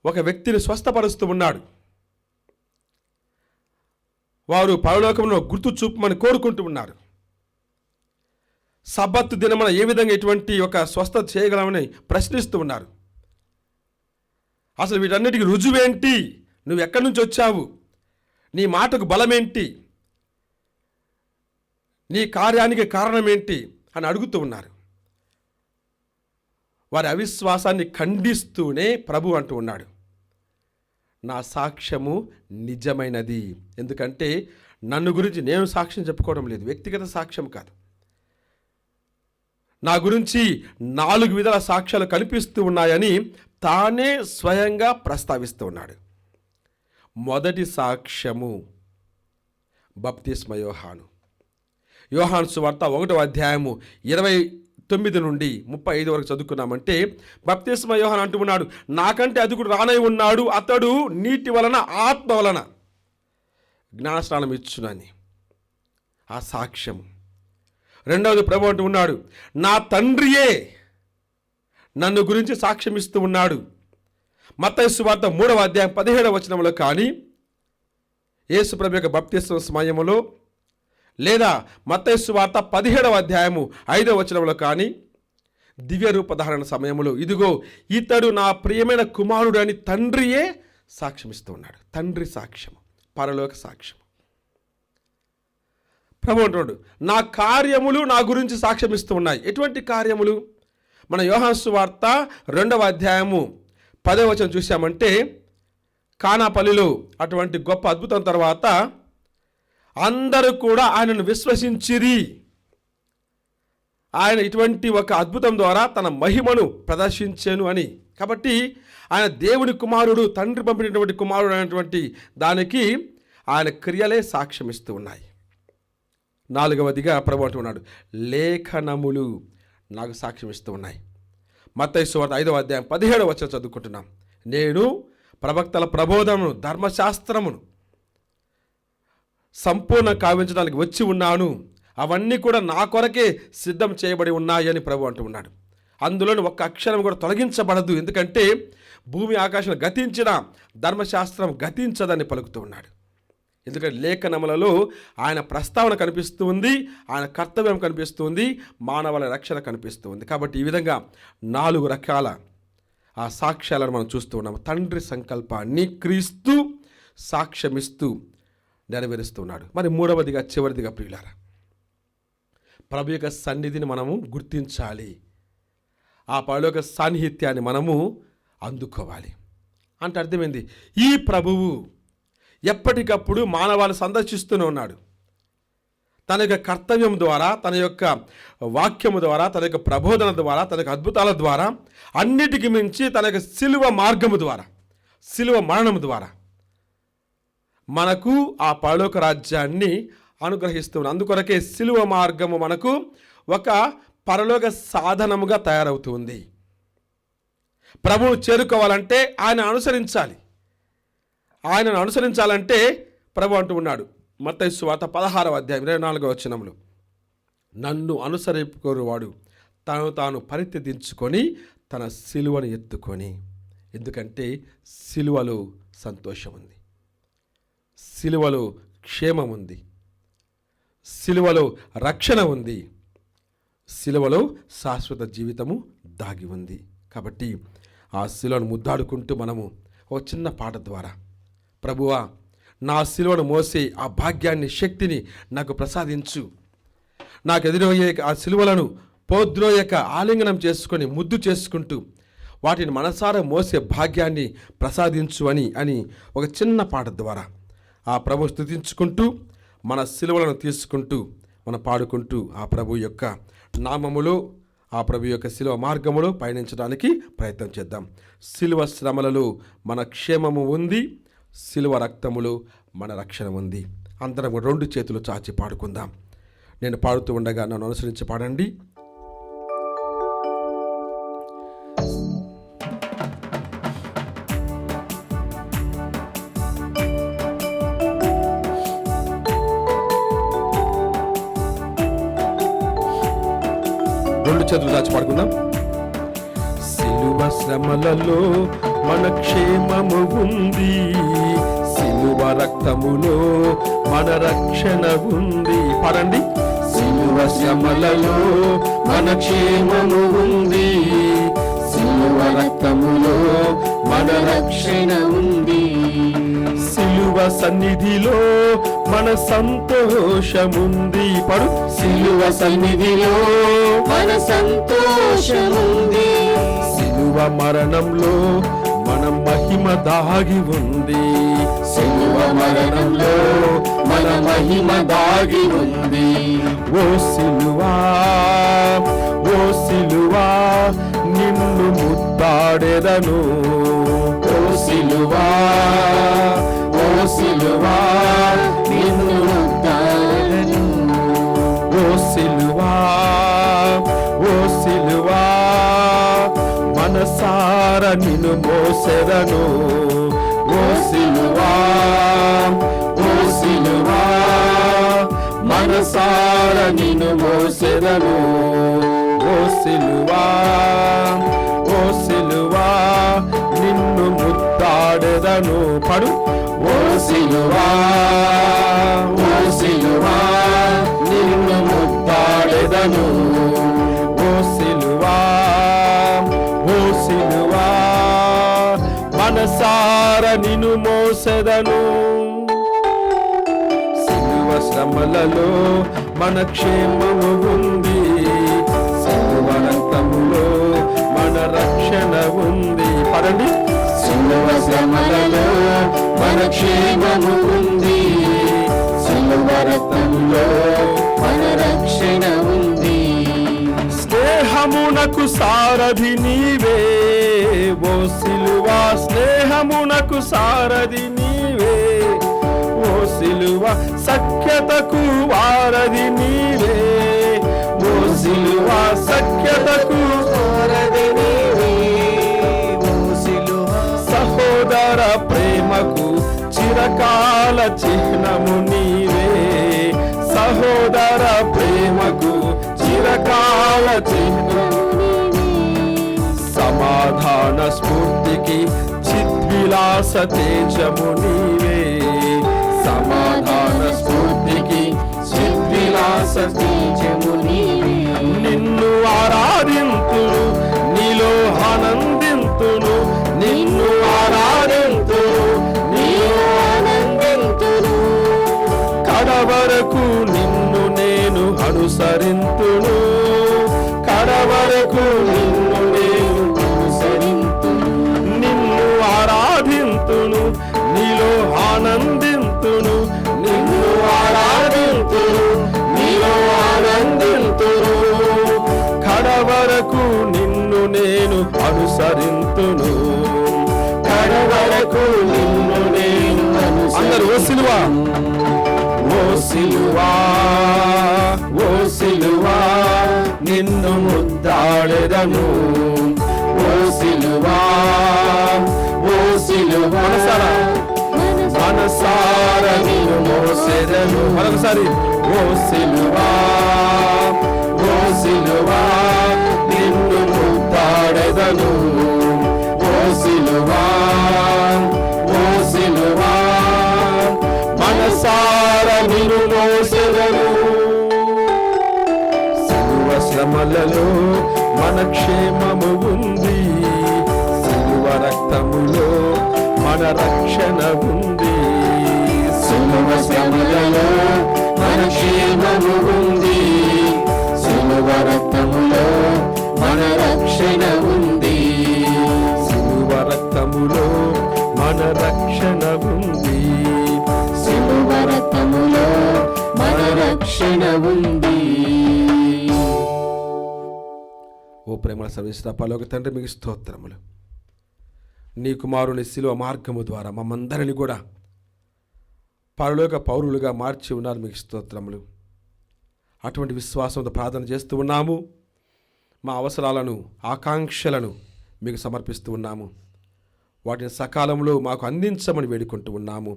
ఒక వ్యక్తిని స్వస్థపరుస్తూ ఉన్నాడు. వారు పరలోకంలో గుర్తు చూపమని కోరుకుంటూ ఉన్నారు. సబ్బతు దినమున ఏ విధంగా ఇటువంటి ఒక స్వస్థత చేయగలమని ప్రశ్నిస్తూ ఉన్నారు. అసలు వీటన్నిటికీ రుజువేంటి? నువ్వు ఎక్కడి నుంచి వచ్చావు? నీ మాటకు బలమేంటి? నీ కార్యానికి కారణం ఏంటి అని అడుగుతూ ఉన్నారు. వారి అవిశ్వాసాన్ని ఖండిస్తూనే ప్రభు అంటూ ఉన్నాడు, నా సాక్ష్యము నిజమైనది. ఎందుకంటే నన్ను గురించి నేను సాక్ష్యం చెప్పుకోవడం లేదు, వ్యక్తిగత సాక్ష్యం కాదు. నా గురించి 4 విధాల సాక్ష్యాలు కనిపిస్తూ ఉన్నాయని తానే స్వయంగా ప్రస్తావిస్తూ ఉన్నాడు. మొదటి సాక్ష్యము బప్తిస్మ యోహాను. యోహాను సువార్త 1వ అధ్యాయము 29 నుండి 35 వరకు చదువుకున్నామంటే బప్తిస్మ యోహాను అంటూ ఉన్నాడు, నాకంటే అధికుడు రానై ఉన్నాడు, అతడు నీటి వలన ఆత్మ వలన జ్ఞానస్నానం ఇచ్చునని ఆ సాక్ష్యం. రెండవది ప్రభు అంటూ ఉన్నాడు, నా తండ్రియే నన్ను గురించి సాక్ష్యం ఇస్తూ ఉన్నాడు. మత్తయి సువార్త 3వ అధ్యాయం 17వ వచనంలో కానీ, యేసు ప్రభు యొక్క బప్తిస్మ సమయంలో, లేదా మత్తయి సువార్త 17వ అధ్యాయము 5వ వచనంలో కానీ, దివ్య రూపధారణ సమయంలో ఇదిగో ఇతడు నా ప్రియమైన కుమారుడు అని తండ్రియే సాక్ష్యం ఇస్తూ ఉన్నాడు. తండ్రి సాక్ష్యం, పరలోక సాక్ష్యం. ప్రభు అంటున్నాడు, నా కార్యములు నా గురించి సాక్ష్యం ఇస్తూ ఉన్నాయి. ఎటువంటి కార్యములు? మన యోహాను సువార్త 2వ అధ్యాయము 10వ వచనం చూసామంటే, కానాపల్లిలో అటువంటి గొప్ప అద్భుతం తర్వాత అందరూ కూడా ఆయనను విశ్వసించిరి. ఆయన ఇటువంటి ఒక అద్భుతం ద్వారా తన మహిమను ప్రదర్శించాను అని. కాబట్టి ఆయన దేవుని కుమారుడు, తండ్రి పంపినటువంటి కుమారుడు అనేటువంటి దానికి ఆయన క్రియలే సాక్ష్యం ఇస్తూ ఉన్నాయి. 4వదిగా ప్రభు అంటున్నాడు, లేఖనములు నాకు సాక్ష్యం ఇస్తూ ఉన్నాయి. మత్తయి సువార్త 5వ అధ్యాయం 17వ వచనం చదువుకుంటున్నాం, నేను ప్రవక్తల ప్రబోధమును ధర్మశాస్త్రమును సంపూర్ణ కావించడానికి వచ్చి ఉన్నాను, అవన్నీ కూడా నా కొరకే సిద్ధం చేయబడి ఉన్నాయని ప్రభు అంటూ ఉన్నాడు. అందులోని ఒక్క అక్షరం కూడా తొలగించబడదు, ఎందుకంటే భూమి ఆకాశం గతించిన ధర్మశాస్త్రం గతించదని పలుకుతూ ఉన్నాడు. ఎందుకంటే లేఖనములలో ఆయన ప్రస్తావన కనిపిస్తూ ఉంది, ఆయన కర్తవ్యం కనిపిస్తుంది, మానవుల రక్షణ కనిపిస్తూ ఉంది. కాబట్టి ఈ విధంగా 4 రకాల ఆ సాక్ష్యాలను మనం చూస్తూ ఉన్నాము. తండ్రి సంకల్పాన్ని క్రీస్తు సాక్ష్యమిస్తూ నెరవేరుస్తున్నాడు. మరి 3వదిగా చివరిదిగా ప్రియులారా, ప్రభు యొక్క సన్నిధిని మనము గుర్తించాలి. ఆ పరలోక సాన్నిహిత్యాన్ని మనము అందుకోవాలి. అంటే అర్థమైంది, ఈ ప్రభువు ఎప్పటికప్పుడు మానవాళి సందర్శిస్తూనే ఉన్నాడు. తన యొక్క కర్తవ్యం ద్వారా, తన యొక్క వాక్యము ద్వారా, తన యొక్క ప్రబోధన ద్వారా, తన యొక్క అద్భుతాల ద్వారా, అన్నిటికీ మించి తన యొక్క శిలువ మార్గము ద్వారా, శిలువ మరణము ద్వారా మనకు ఆ పరలోక రాజ్యాన్ని అనుగ్రహిస్తున్నాడు. అందుకొరకే శిలువ మార్గము మనకు ఒక పరలోక సాధనముగా తయారవుతుంది. ప్రభువును చేరుకోవాలంటే ఆయన అనుసరించాలి. ఆయనను అనుసరించాలంటే ప్రభు అంటూ ఉన్నాడు మత్తయి సువార్త 16వ అధ్యాయం 24వ వచనంలో, నన్ను అనుసరించుకోరువాడు తను తాను పరిత్యజించుకొని తన సిలువను ఎత్తుకొని. ఎందుకంటే సిలువలో సంతోషం ఉంది, సిలువలో క్షేమం ఉంది, సిలువలో రక్షణ ఉంది, సిలువలో శాశ్వత జీవితము దాగి ఉంది. కాబట్టి ఆ సిలువను ముద్దాడుకుంటూ మనము ఒక చిన్న పాట ద్వారా, ప్రభువా నా సిలువను మోసే ఆ భాగ్యాన్ని, శక్తిని నాకు ప్రసాదించు, నాకు ఎదురయ్యే ఆ సిలువలను పోద్రోయక ఆలింగనం చేసుకొని ముద్దు చేసుకుంటూ వాటిని మనసారా మోసే భాగ్యాన్ని ప్రసాదించు అని ఒక చిన్న పాట ద్వారా ఆ ప్రభు స్తుతించుకుంటూ మన సిలువలను తీసుకుంటూ మనం పాడుకుంటూ ఆ ప్రభు యొక్క నామములో, ఆ ప్రభు యొక్క శిలువ మార్గములో పయనించడానికి ప్రయత్నం చేద్దాం. శిలువ శ్రమలలో మన క్షేమము ఉంది, శిలువ రక్తములో మన రక్షణ ఉంది. అందరం 2 చేతులు చాచి పాడుకుందాం. నేను పాడుతూ ఉండగా నన్ను అనుసరించి పాడండి. చేతులు దాచి పాడుకుందాం. సిలువ శ్రమలలో మన క్షేమము ఉంది, సిలువ రక్తములో మన రక్షణ ఉంది. పాడండి. సిలువ శ్రమలలో మన క్షేమము ఉంది, సిలువ రక్తములో మన రక్షణ ఉంది. సిలువ సన్నిధిలో మన సంతోషముంది. పడు. సిలువ సన్నిధిలో మన సంతోషముంది. సిలువ మరణంలో మన మహిమ దాగి ఉంది, సిలువ మరణంలో మన మహిమ దాగి ఉంది. ఓ సిలువా, ఓ సిలువా నిన్ను ముద్దాడెదను. ఓ సిలువా, ఓ సిలువా నిన్ను ముద్దాడెదను. ఓ సిలువా, ఓ సిలువా మనసార నిన్ను మోసెదను. ఓ సిలువా, ఓ సిలువా మనసార నిన్ను మోసెదను. ఓ సిలువా, ఓ సిలువా నిన్ను ముద్దాడెదను. పడు. ఓ సిలువా, ఓ సిలువా నిన్ను ముద్దాడెదను. ఓ సిలువా, ఓ సిలువా మనసార నిన్ను మోసెదను. సిలువ శ్రమలలో మన క్షేమము ఉంది, సిలువ రక్తములో మన రక్షణ ఉంది. పడండి. సిలువ శ్రమలలో మన క్షేమము ఉంది, సిలువ రక్తములో మన రక్షణ ఉంది. స్నేహమునకు సారథి నీవే, ఓ సిలువా స్నేహమునకు సారథి నీవే. ఓ సిలువ సఖ్యతకు వారధి నీవే. ఓ సిలువ సఖ్యతకు వారధి నీవే. ఓ సిలువ సహోదర ప్రేమకు చిరకాల చిహ్నము నీవే. సహోదర ప్రేమకు చిరకాల చిహ్నము నీవే. సమాధాన స్ఫూర్తికి చిద్విలాస తేజము నీవే. సమాధాన స్ఫూర్తికి చిద్విలాస తేజము నీవే. నిన్ను ఆరాధింతును, నీలో ఆనందింతును. నిన్ను ఆరాధింతును, నీలో ఆనందింతును. కడవరకు నిన్ను నేను అనుసరింతును, కడవరకు నిన్ను నీలో ఆనందింతును, నిన్ను ఆరాధింతును, నీలో ఆనందింతును. కడవరకు నిన్ను నేను అనుసరింతును, కడవరకు నిన్ను నేను అందరూ ఓ సిలువా, ఓ సిలువా, ఓ సిలువా, నిన్ను ముద్దాడెదను. ఓ సిలువా, ఓ సిలువా, మనసార నిన్ను మోసెదను. మరొకసారి ఓ సిలువా, ఓ సిలువా, నిన్ను ముద్దాడెదను. ఓ సిలువా, ఓ సిలువా, మనసార నిన్ను మోసెదను. సిలువ శ్రమలలో మన క్షేమము ఉంది, సిలువ రక్తములో మన రక్షణ ఉంది. సిలువ శ్రమలలో మన క్షేమము ఉంది, సిలువ రక్తములో మన రక్షణ ఉంది. సిలువ రక్తములో మన రక్షణ ఉంది, సిలువ రక్తములో మన రక్షణ ఉంది. ఓ ప్రేమల సర్వేశ్వర పరలోక తండ్రి, మీకు స్తోత్రములు. నీ కుమారుని శిలువ మార్గము ద్వారా మమ్మందరిని కూడా పరలోక పౌరులుగా మార్చి ఉన్నారు. మీకు స్తోత్రములు. అటువంటి విశ్వాసంతో ప్రార్థన చేస్తూ ఉన్నాము. మా అవసరాలను, ఆకాంక్షలను మీకు సమర్పిస్తూ ఉన్నాము. వాటిని సకాలంలో మాకు అందించమని వేడుకుంటూ ఉన్నాము.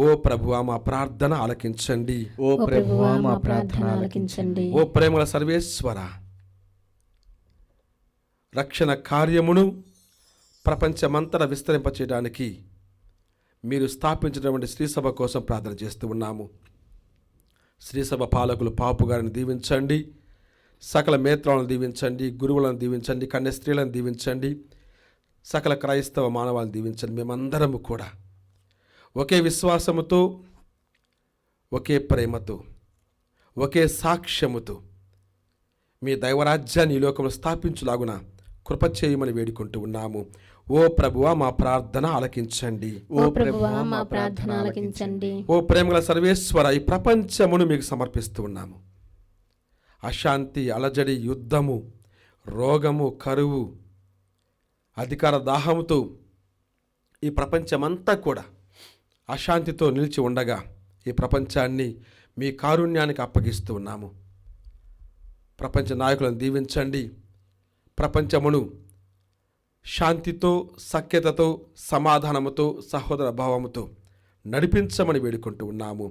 ఓ ప్రభువా, మా ప్రార్థన ఆలకించండి. ఓ ప్రభువా, మా ప్రార్థన ఆలకించండి. ఓ ప్రేమల సర్వేశ్వర, రక్షణ కార్యమును ప్రపంచమంతటా విస్తరింపచేయడానికి మీరు స్థాపించినటువంటి శ్రీసభ కోసం ప్రార్థన చేస్తూ ఉన్నాము. శ్రీసభ పాలకులు పాపు గారిని దీవించండి, సకల మేత్రాలను దీవించండి, గురువులను దీవించండి, కన్య స్త్రీలను దీవించండి, సకల క్రైస్తవ మానవాలను దీవించండి. మేమందరము కూడా ఒకే విశ్వాసముతో, ఒకే ప్రేమతో, ఒకే సాక్ష్యముతో మీ దైవరాజ్యాన్ని ఈ లోకంలో స్థాపించులాగున కృప చేయమని వేడుకుంటూ ఉన్నాము. ఓ ప్రభువా, మా ప్రార్థన ఆలకించండి. ఓ ప్రభువా, మా ప్రార్థన ఆలకించండి. ఓ ప్రేమగల సర్వేశ్వర, ఈ ప్రపంచమును మీకు సమర్పిస్తూ ఉన్నాము. అశాంతి, అలజడి, యుద్ధము, రోగము, కరువు, అధికార దాహముతో ఈ ప్రపంచమంతా కూడా అశాంతితో నిలిచి ఉండగా ఈ ప్రపంచాన్ని మీ కారుణ్యానికి అప్పగిస్తూ ఉన్నాము. ప్రపంచ నాయకులను దీవించండి. ప్రపంచమును శాంతితో, సఖ్యతతో, సమాధానముతో, సహోదర భావముతో నడిపించమని వేడుకుంటూ ఉన్నాము.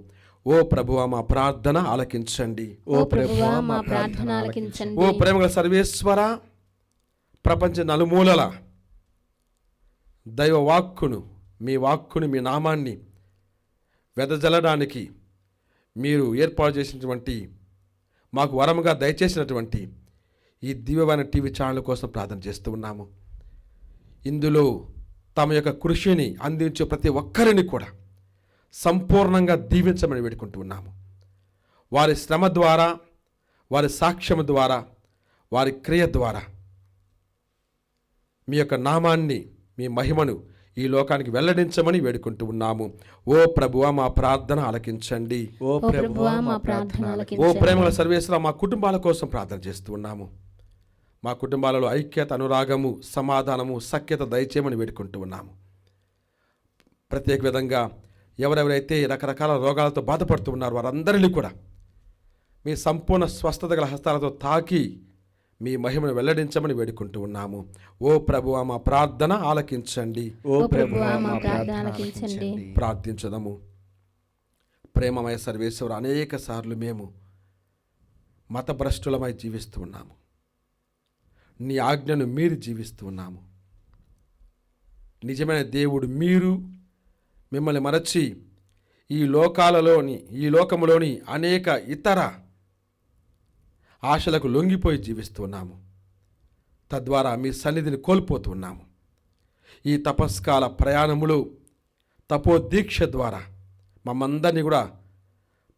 ఓ ప్రభువా, మా ప్రార్థన ఆలకించండి. ఓ ప్రభువా, మా ప్రార్థన ఆలకించండి. ఓ ప్రేమగల సర్వేశ్వర, ప్రపంచ నలుమూలల దైవ వాక్కును, మీ వాక్కును, మీ నామాన్ని వెదజల్లడానికి మీరు ఏర్పాటు చేసినటువంటి, మాకు వరముగా దయచేసినటువంటి ఈ దివ్యమైన టీవీ ఛానల్ కోసం ప్రార్థన చేస్తూ ఉన్నాము. ఇందులో తమ యొక్క కృషిని అందించే ప్రతి ఒక్కరిని కూడా సంపూర్ణంగా దీవించమని వేడుకుంటూ ఉన్నాము. వారి శ్రమ ద్వారా, వారి సాక్ష్యం ద్వారా, వారి క్రియ ద్వారా మీ యొక్క నామాన్ని, మీ మహిమను ఈ లోకానికి వెల్లడించమని వేడుకుంటూ ఉన్నాము. ఓ ప్రభువా, మా ప్రార్థన ఆలకించండి. ఓ ప్రభువా, మా ప్రార్థన ఓ ఆలకించండి. ప్రేమల సర్వేశ్వర, మా కుటుంబాల కోసం ప్రార్థన చేస్తూ ఉన్నాము. మా కుటుంబాలలో ఐక్యత, అనురాగము, సమాధానము, సఖ్యత దయచేయమని వేడుకుంటూ ఉన్నాము. ప్రత్యేక విధంగా ఎవరెవరైతే రకరకాల రోగాలతో బాధపడుతూ ఉన్నారో వారందరినీ కూడా మీ సంపూర్ణ స్వస్థత గల హస్తాలతో తాకి మీ మహిమను వెల్లడించమని వేడుకుంటూ ఉన్నాము. ఓ ప్రభువా, మా ప్రార్థన ఆలకించండి. ఓ ప్రభువా, మా ప్రార్థన ఆలకించండి. ప్రార్థించదము. ప్రేమమయ సర్వేశ్వర, అనేక సార్లు మేము మతభ్రష్టులమై జీవిస్తూ ఉన్నాము. నీ ఆజ్ఞను మీరు జీవిస్తూ ఉన్నాము. నిజమైన దేవుడు మీరు మిమ్మల్ని మరచి ఈ లోకములోని అనేక ఇతర ఆశలకు లొంగిపోయి జీవిస్తున్నాము. తద్వారా మీ సన్నిధిని కోల్పోతున్నాము. ఈ తపస్కాల ప్రయాణములో తపోదీక్ష ద్వారా మమ్మందరినీ కూడా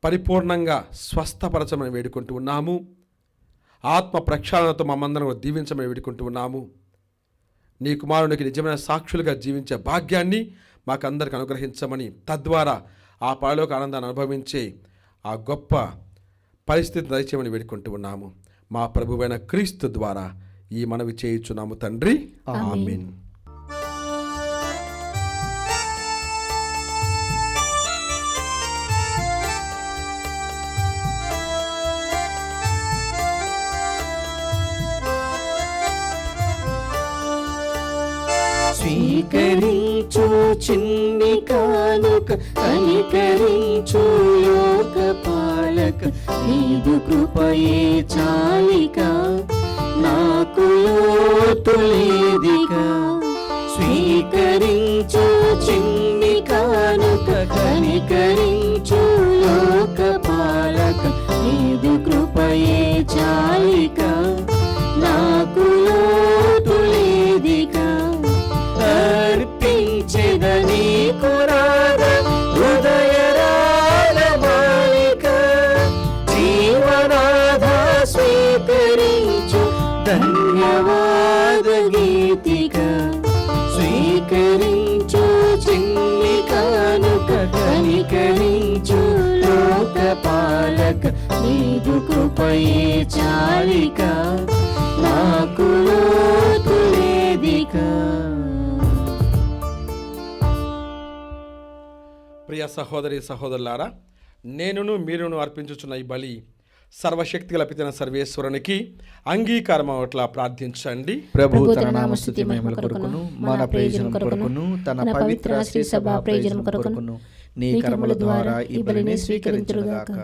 పరిపూర్ణంగా స్వస్థపరచమని వేడుకుంటూ ఉన్నాము. ఆత్మ ప్రక్షాళనతో మమ్మందరం కూడా దీవించమని వేడుకుంటూ ఉన్నాము. నీ కుమారునికి నిజమైన సాక్షులుగా జీవించే భాగ్యాన్ని మాకందరికి అనుగ్రహించమని, తద్వారా ఆ పరలోక ఆనందాన్ని అనుభవించే ఆ గొప్ప పరిస్థితి దయచేయమని వేడుకుంటూ ఉన్నాము. మా ప్రభువైన క్రీస్తు ద్వారా ఈ మనవి చేయుచున్నాము తండ్రి, ఆమేన్. స్వీకరించు చిన్ని కానుక, కనికరించు లోక పాలక, నీదు కృపయే చాలిక, నాకు లోటు లేదిక. స్వీకరించు చిన్ని కానుక, కనికరించు లోక పాలక, నీదు కృపయే చాలిక, నాకు లోటు లేదిక. అర్పించెదని కురాగ హృదయరాల మాలిక, జీవనాథ స్వీకరించు ధన్యవాద గీతిక. స్వీకరించు చిన్ని కానుక, కనికరించు లోక పాలక, నీదు కృపయే చాలిక, నాకు లోటు లేదిక. ప్రియ సహోదరి సహోదరులారా, నేనును మీరును అర్పించుచున్న ఈ బలి సర్వశక్తి గల పితైన సర్వేశ్వరునికి అంగీకారం అవట్లా ప్రార్థించండి. ప్రభు తన నామస్తుతి మహిమల కొరకును, మన ప్రయోజనం కొరకును, తన పవిత్ర శ్రీ సభ ప్రయోజనం కొరకును నీ కర్మల ద్వారా ఈ బలిని స్వీకరించుగాక.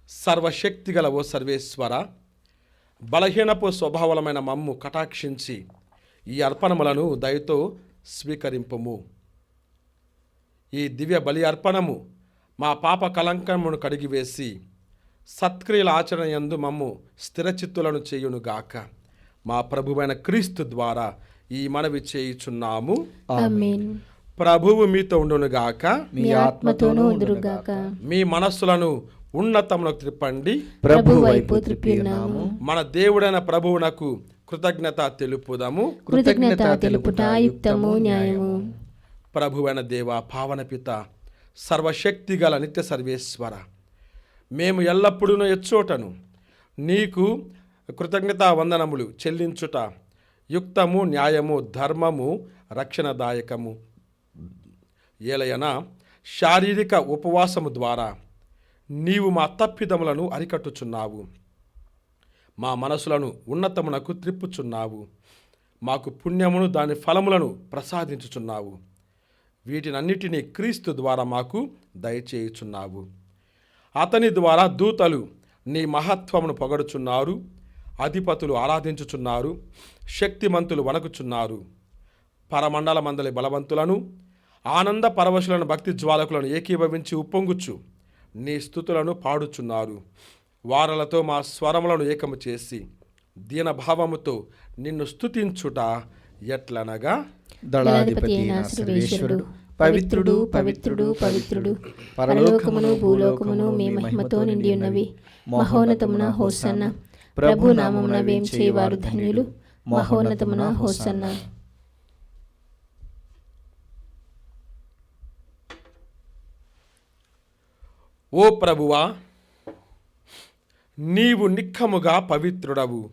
సర్వశక్తి గల ఓ సర్వేశ్వర, బలహీనపు స్వభావలమైన మమ్ము కటాక్షించి ఈ అర్పణములను దయతో స్వీకరింపుము. ఈ దివ్య బలి అర్పణము మా పాప కలంకమును కడిగివేసి సత్క్రియల ఆచరణ యందు మమ్ము స్థిరచిత్తులను చేయునుగాక. మా ప్రభువైన క్రీస్తు ద్వారా ఈ మనవి చేయుచున్నాము, ఆమేన్. ప్రభువు మీతో ఉండునుగాక, మీ ఆత్మతోనూ ఉండుగాక. మీ మనస్సులను ఉన్నతమునకు త్రిప్పండి, ప్రభు వైపు త్రిప్పియున్నాము. మన దేవుడైన ప్రభువునకు కృతజ్ఞత తెలుపుదాము. కృతజ్ఞత తెలుపుట యుక్తము, న్యాయము. ప్రభువైన దేవ, పావన పిత, సర్వశక్తి గల నిత్య సర్వేశ్వర, మేము ఎల్లప్పుడూ ఎచ్చోటను నీకు కృతజ్ఞతా వందనములు చెల్లించుట యుక్తము, న్యాయము, ధర్మము, రక్షణదాయకము. ఏలయనా శారీరక ఉపవాసము ద్వారా నీవు మా తప్పిదములను అరికట్టుచున్నావు, మా మనసులను ఉన్నతమునకు త్రిప్పుచున్నావు, మాకు పుణ్యమును దాని ఫలములను ప్రసాదించుచున్నావు. వీటినన్నిటినీ క్రీస్తు ద్వారా మాకు దయచేయుచున్నావు. అతని ద్వారా దూతలు నీ మహత్వమును పొగడుచున్నారు, అధిపతులు ఆరాధించుచున్నారు, శక్తిమంతులు వణకుచున్నారు. పరమండల మందలి బలవంతులను, ఆనంద పరవశులను, భక్తి జ్వాలకులను ఏకీభవించి ఉప్పొంగుచు నీ స్తుతులను పాడుచున్నారు. వారలతో మా స్వరములను ఏకము చేసి దీనభావముతో నిన్ను స్తుతించుట ఎట్లనగా, దళాధిపతి అయిన సర్వేశ్వరుడు పవిత్రుడు, పవిత్రుడు, పవిత్రుడు, పరలోకమును భూలోకమును మీ మహిమతో నిండి ఉన్నవి. మహోన్నతమున హోసన్న. ప్రభు నామమున వేం చేయవారు ధన్యులు. మహోన్నతమున హోసన్న. ఓ ప్రభువా, నీవు నిక్కముగా పవిత్రుడవు,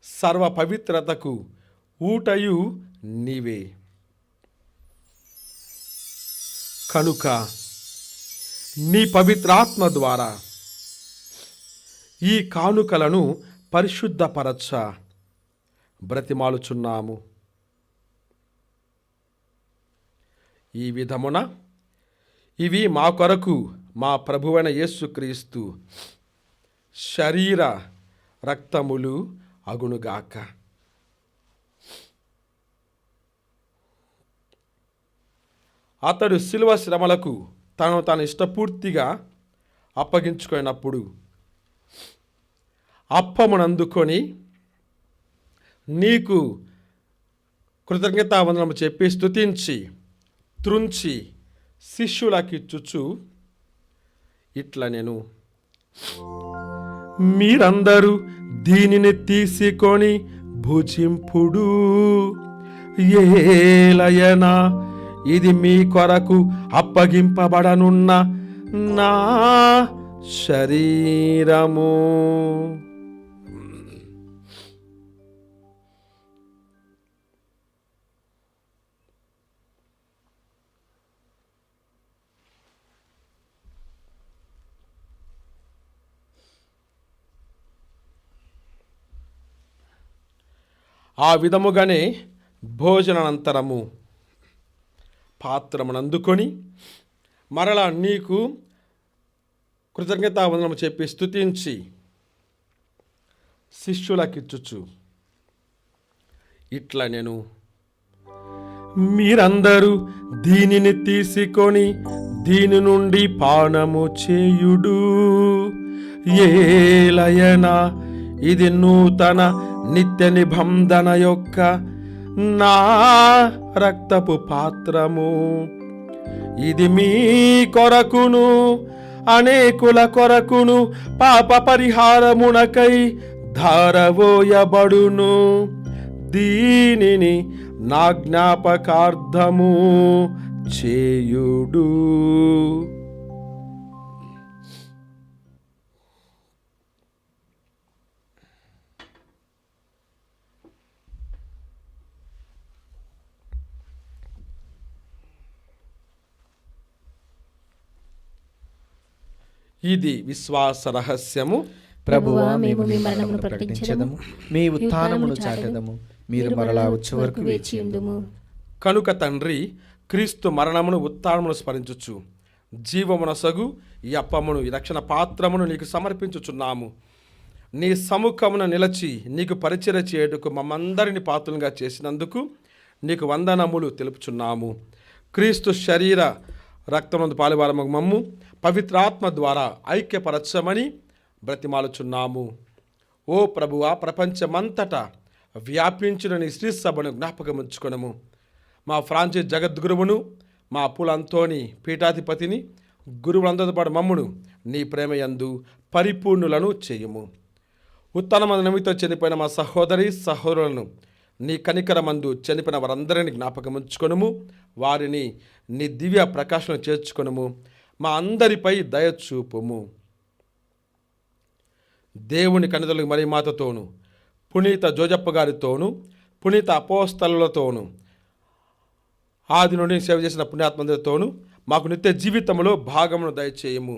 సర్వ పవిత్రతకు ఊటయు నీవే. కనుక నీ పవిత్రాత్మ ద్వారా ఈ కానుకలను పరిశుద్ధపరచ బ్రతిమాలుచున్నాము. ఈ విధమున ఇవి మా కొరకు మా ప్రభువైన యేసుక్రీస్తు శరీర రక్తములు అగునుగాక. అతడు శిలువ శ్రమలకు తను తాను ఇష్టపూర్తిగా అప్పగించుకున్నప్పుడు అప్పమునందుకొని నీకు కృతజ్ఞతావందనము చెప్పి స్తుతించి త్రుంచి శిష్యులకిచ్చుచు ఇట్లా నేను, మీరందరూ దీనిని తీసుకొని భుజింపుడు, ఏలయనా ఇది మీ కొరకు అప్పగింపబడనున్న నా శరీరము. ఆ విధముగానే భోజనానంతరము పాత్రమును అందుకొని మరలా నీకు కృతజ్ఞతావందనము చెప్పి స్తుతించి శిష్యులకిచ్చుచు ఇట్లా నేను, మీరందరూ దీనిని తీసుకొని దీని నుండి పానము చేయుడు. ఏలయనా ఇది నూతన నిత్య నిబంధన యొక్క నా రక్తపు పాత్రము. ఇది మీ కొరకును అనేకుల కొరకును పాప పరిహారమునకై ధారవోయబడును. దీనిని నా జ్ఞాపకార్థము చేయుడు. ఇది విశ్వాస రహస్యము. ప్రభువా, మేము మీ మరణమును ప్రకటించెదము, మీ ఉత్థానమును చాటెదము, మీరు మరలా వచ్చే వరకు వేచి ఉందుము. కనుక తండ్రి, క్రీస్తు మరణమును ఉత్థానమును స్మరించుచు జీవమునసగు ఈ అప్పమును, ఈ రక్షణ పాత్రమును నీకు సమర్పించుచున్నాము. నీ సముఖమున నిలచి నీకు పరిచర్య చేయుటకు మమ్మందరిని పాత్రులుగా చేసినందుకు నీకు వందనములు తెలుపుచున్నాము. క్రీస్తు శరీర రక్తమునందు పాలువారము మమ్ము పవిత్రాత్మ ద్వారా ఐక్యపరచమని బ్రతిమాలుచున్నాము. ఓ ప్రభువా, ప్రపంచమంతటా వ్యాపించిన నీ శ్రీ సభను జ్ఞాపకముంచుకొనము. మా ఫ్రాన్సిస్ జగద్గురువును, మా పులంతోని పీఠాధిపతిని, గురువులందరితో పాటు మమ్మును నీ ప్రేమయందు పరిపూర్ణులను చేయుము. ఉత్తనమందు నిమిత్తం చనిపోయిన మా సహోదరి సహోదరులను నీ కనికరమందు చనిపోయిన వారందరినీ జ్ఞాపకముంచుకొనుము. వారిని నీ దివ్య ప్రకాశం చేర్చుకొనుము. మా అందరిపై దయచూపుము. దేవుని కన్నిదలకు మరి మాతతోను, పునీత జోజప్ప గారితోను, పునీత అపోస్తలులతోను, ఆది నుండి సేవ చేసిన పుణ్యాత్మందరితోను మాకు నిత్య జీవితంలో భాగమును దయచేయము.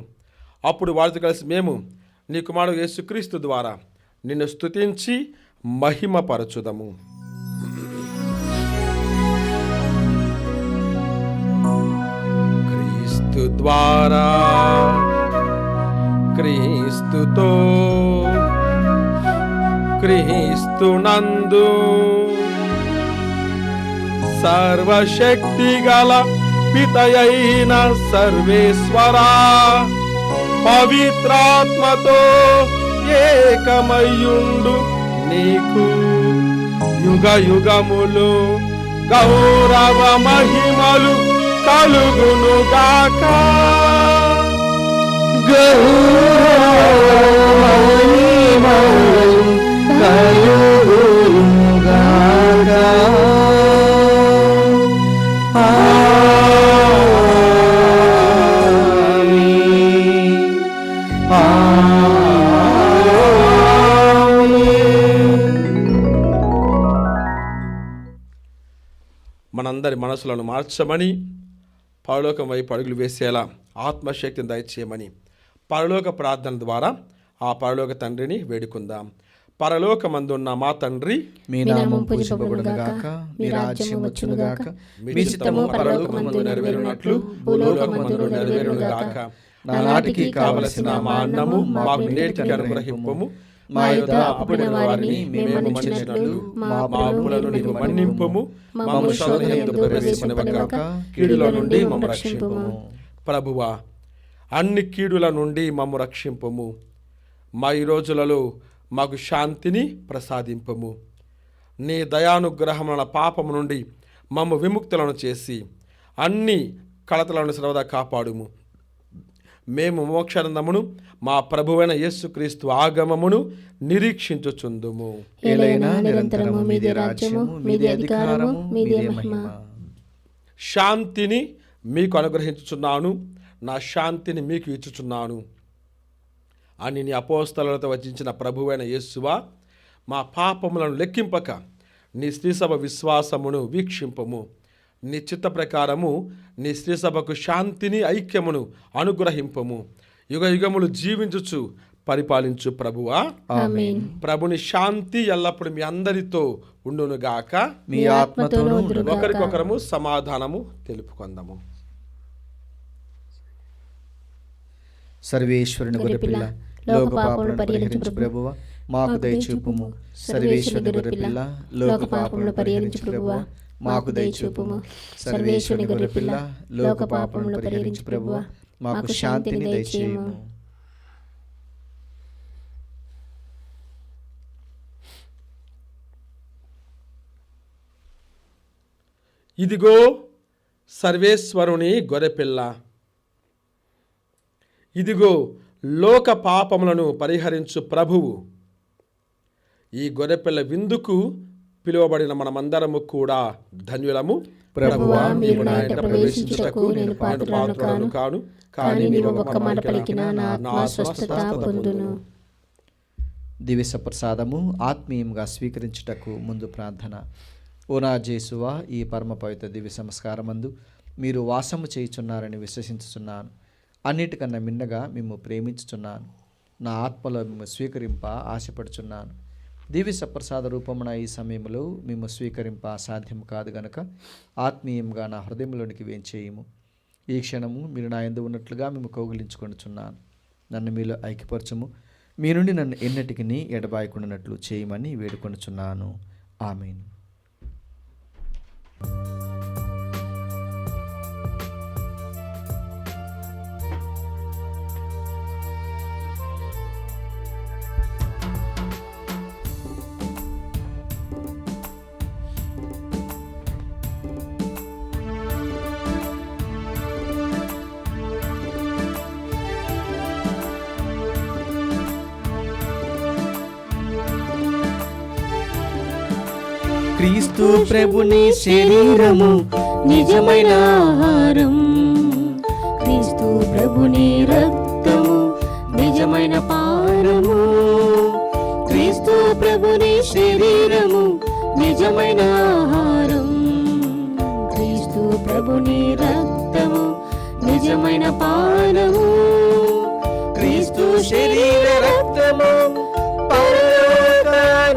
అప్పుడు వారితో కలిసి మేము నీ కుమారుడు యేసుక్రీస్తు ద్వారా నిన్ను స్తుతించి మహిమపరచుదము. క్రీస్తు ద్వారా, క్రీస్తుతో, క్రీస్తునందు సర్వశక్తి గల పితయైన సర్వేశ్వరా, పవిత్రాత్మతో ఏకమయ్యుండు నీకు యుగ యుగములు గౌరవ మహిమలు కలుగును గాక. మనందరి మనసులను మార్చమని, పరలోకం వైపు అడుగులు వేసేలా ఆత్మశక్తిని దయచేయమని పరలోక ప్రార్థన ద్వారా ఆ పరలోక తండ్రిని వేడుకుందాం. పరలోకమందున్న మా తండ్రి, మీ నామం పూజింపబడునుగాక, మీ రాజ్యం వచ్చునుగాక, మీ చిత్తము పరలోకమందు నెరవేరునట్లు భూలోకమందు నెరవేరునుగాక. నానాటికి కావలసిన మా అన్నము మాకు నేటికి అనుగ్రహింపము. మా యొద్ద అప్పుడైన వారిని మేము మన్నించినట్లు మా అప్పులను నీవు మన్నింపుము. మమ్ము శోధన యందు ప్రవేశింపనివ్వక కీడులో నుండి మమ్ము రక్షింపుము. ప్రభువా, అన్ని కీడుల నుండి మమ్ము రక్షింపుము. మా ఈ రోజులలో మాకు శాంతిని ప్రసాదింపుము. నీ దయానుగ్రహముల పాపము నుండి మమ్ము విముక్తులను చేసి అన్ని కలతలను సర్వదా కాపాడుము. మేము మోక్షానందమును మా ప్రభువైన యేసుక్రీస్తు ఆగమమును నిరీక్షించుచుందుము. ఏలైనా నిరంతరము మీదే రాజ్యము, మీదే అధికారము, మీదే మహిమ. శాంతిని మీకు అనుగ్రహించుచున్నాను, నా శాంతిని మీకు ఇచ్చుచున్నాను అని నీ అపోస్తలులతో వచించిన ప్రభువైన యేసువా, మా పాపములను లెక్కింపక నీ స్త్రీసభ విశ్వాసమును వీక్షింపము. నీ చిత్త ప్రకారము నీ స్త్రీసభకు శాంతిని ఐక్యమును అనుగ్రహింపము. యుగ యుగములు జీవించుచు పరిపాలించు ప్రభువా. ఆమేన్. ప్రభుని శాంతి ఎల్లప్పుడు మీ అందరితో ఉండునుగాక. మీ ఆత్మతోనూ ఉండును. ఒకరికొకరము సమాధానము తెలుపుకొందము. సర్వేశ్వరుని గొర్రెపిల్ల, లోక పాపములను పరిహరించు ప్రభువా, మాకు దయచూపుము. సర్వేశ్వరుని గొర్రెపిల్ల, లోక పాపములను పరిహరించు ప్రభువా, మాకు దయచూపుము. సర్వేశ్వరుని గొర్రెపిల్ల, లోక పాపములను పరిహరించు ప్రభువా, మాకు శాంతిని దయచేయము. ఇదిగో సర్వేశ్వరుని గొర్రెపిల్ల, ఇదిగో లోక పాపములను పరిహరించు ప్రభువు. ఈ గొర్రెపిల్ల విందుకు పిలువబడిన మనమందరము కూడా ధన్యులము. ప్రభువా, మీరు నా ఇంట ప్రవేశించుటకు నేను పాత్రుడను కాను, కానీ నీవు ఒక్క మాట పలికినా నా ఆత్మ స్వస్థత పొందును. దివ్య ప్రసాదము ఆత్మీయంగా స్వీకరించుటకు ముందు ప్రార్థన. ఓ నా జేసువా, ఈ పరమ పవిత్ర దివ్య సంస్కారమందు మీరు వాసము చేయుచున్నారని విశ్వసించుచున్నాను. అన్నిటికన్నా మిన్నగా మిమ్ము ప్రేమించుచున్నాను. నా ఆత్మలో మిమ్ము స్వీకరింప ఆశపడుచున్నాను. దివ్య సప్రసాద రూపమున ఈ సమయంలో మిమ్ము స్వీకరింప సాధ్యం కాదు గనక ఆత్మీయంగా నా హృదయంలోనికి వేంచేయము. ఈ క్షణము మీరు నా యందు ఉన్నట్లుగా మేము కౌగిలించుకొనుచున్నాను. నన్ను మీలో ఐక్యపరచము. మీ నుండి నన్ను ఎన్నటికి ఎడబాయకుండానట్లు చేయమని వేడుకొనుచున్నాను. ఆమేన్. క్రీస్తు ప్రభుని శరీరము నిజమైన ఆహారం, క్రీస్తు ప్రభుని రక్తము నిజమైన పానము, క్రీస్తు ప్రభుని శరీరము నిజమైన ఆహారం, క్రీస్తు ప్రభుని రక్తము నిజమైన పానము, క్రీస్తు శరీర రక్తము పరలోకానందము,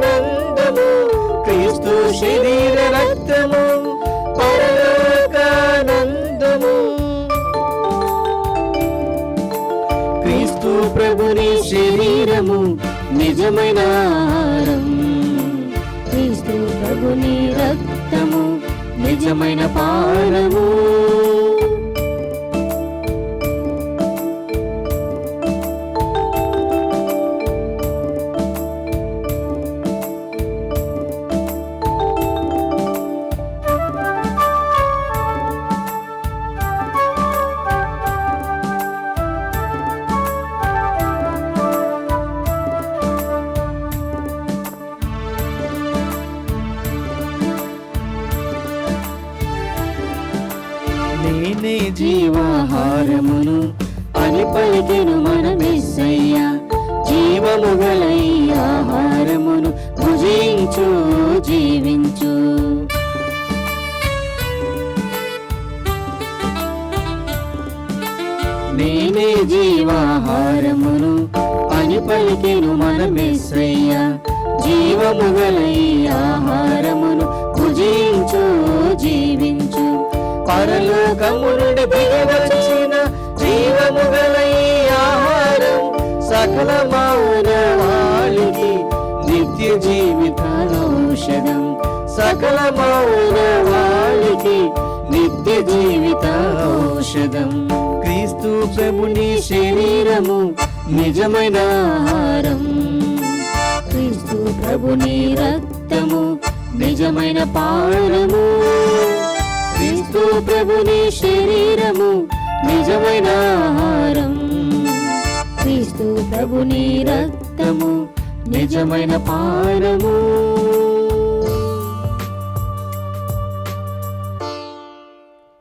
క్రీస్తు శరీర రక్తము పరలోకానందము, క్రీస్తు ప్రభుని శరీరము నిజమైన ఆహారం, క్రీస్తు ప్రభుని రక్తము నిజమైన పానము. నేనే జీవాహారమును అని పలికెను మన మెస్సయ్య, జీవము గల ఈ ఆహారమును భుజించు జీవించు. నేనే జీవాహారమును అని పలికెను మన మెస్సయ్య, జీవము గల ఈ ఆహారమును భుజించు జీవించు. పరలోకము నుండి దిగవచ్చిన జీవము గల ఈ ఆహారం సకల మానవాళికి నిత్య జీవిత ఔషధం, సకల మానవాళికి నిత్య జీవిత ఔషధం. క్రీస్తు ప్రభుని శరీరము నిజమైన ఆహారం, క్రీస్తు ప్రభుని రక్తము నిజమైన పానము, క్రీస్తు ప్రభుని శరీరము నిజమైన ఆహారం, క్రీస్తు ప్రభుని రక్తము నిజమైన పానము.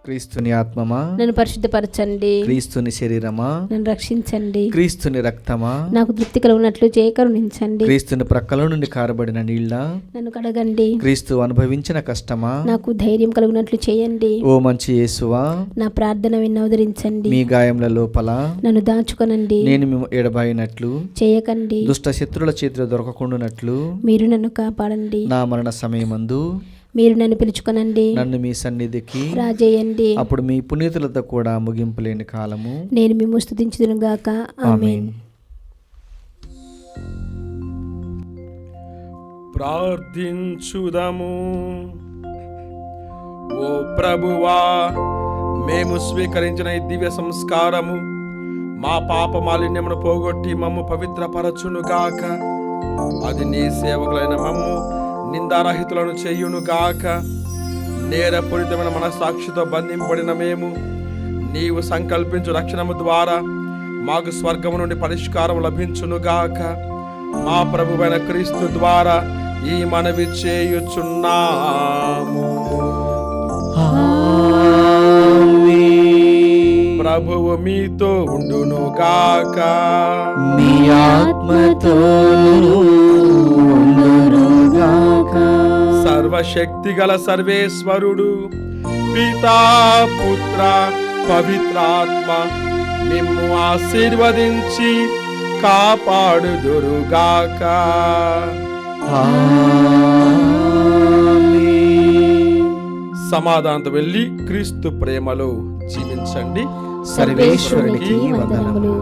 క్రీస్తుని ఆత్మమా నన్ను పరిశుద్ధపరచండి. క్రీస్తుని శరీరమా నన్ను రక్షించండి. క్రీస్తుని రక్తమా నాకు తృప్తి కలుగునట్లు కరుణించండి. క్రీస్తుని ప్రక్కల నుండి కారబడిన నీళ్ళ నన్ను కడగండి. క్రీస్తు అనుభవించిన కష్టమా నాకు ధైర్యం కలుగునట్లు చేయండి. ఓ మంచి యేసువా నా ప్రార్థన విన్నవదరించండి. మీ గాయముల లోపల నన్ను దాచుకొనండి. నేను మేము ఎడబాయినట్లు చేయకండి. దుష్ట శత్రుల చేతిలో దొరకకుండానట్లు మీరు నన్ను కాపాడండి. నా మరణ సమయమందు మీరు నన్ను పిలుచుకొనండి. నన్ను మీ సన్నిధికి రాజేయండి. అప్పుడు మీ పునీతులతో కూడా ముగింపు లేని కాలము నేను మిమ్ము స్తుతించుదును గాక. ఆమేన్. ప్రార్థించుదము. ఓ ప్రభువా, మేము స్వీకరించిన ఈ దివ్య సంస్కారము మా పాప మాలిన్యమును పోగొట్టి మమ్ము పవిత్రపరచునుగాక. అది నీ సేవకులైన మమ్ము నిందారహితులను చేయునుగాక. నేరపూరితమైన మనస్సాక్షితో బంధింపబడిన మేము నీవు సంకల్పించు రక్షణము ద్వారా మాకు స్వర్గము నుండి పరిష్కారం లభించునుగాక. మా ప్రభువైన క్రీస్తు ద్వారా ఈ మనవి చేయుచున్నాము. ప్రభువు మీతో ఉండునుగాక. మీ ఆత్మతోను సర్వశక్తి గల సర్వేశ్వరుడు పితా పుత్ర పవిత్రాత్మ మిమ్ము ఆశీర్వదించి కాపాడుదురుగాక. సమాధానంతో వెళ్ళి క్రీస్తు ప్రేమలో జీవించండి. సర్వేశ్వరునికి వందనములు.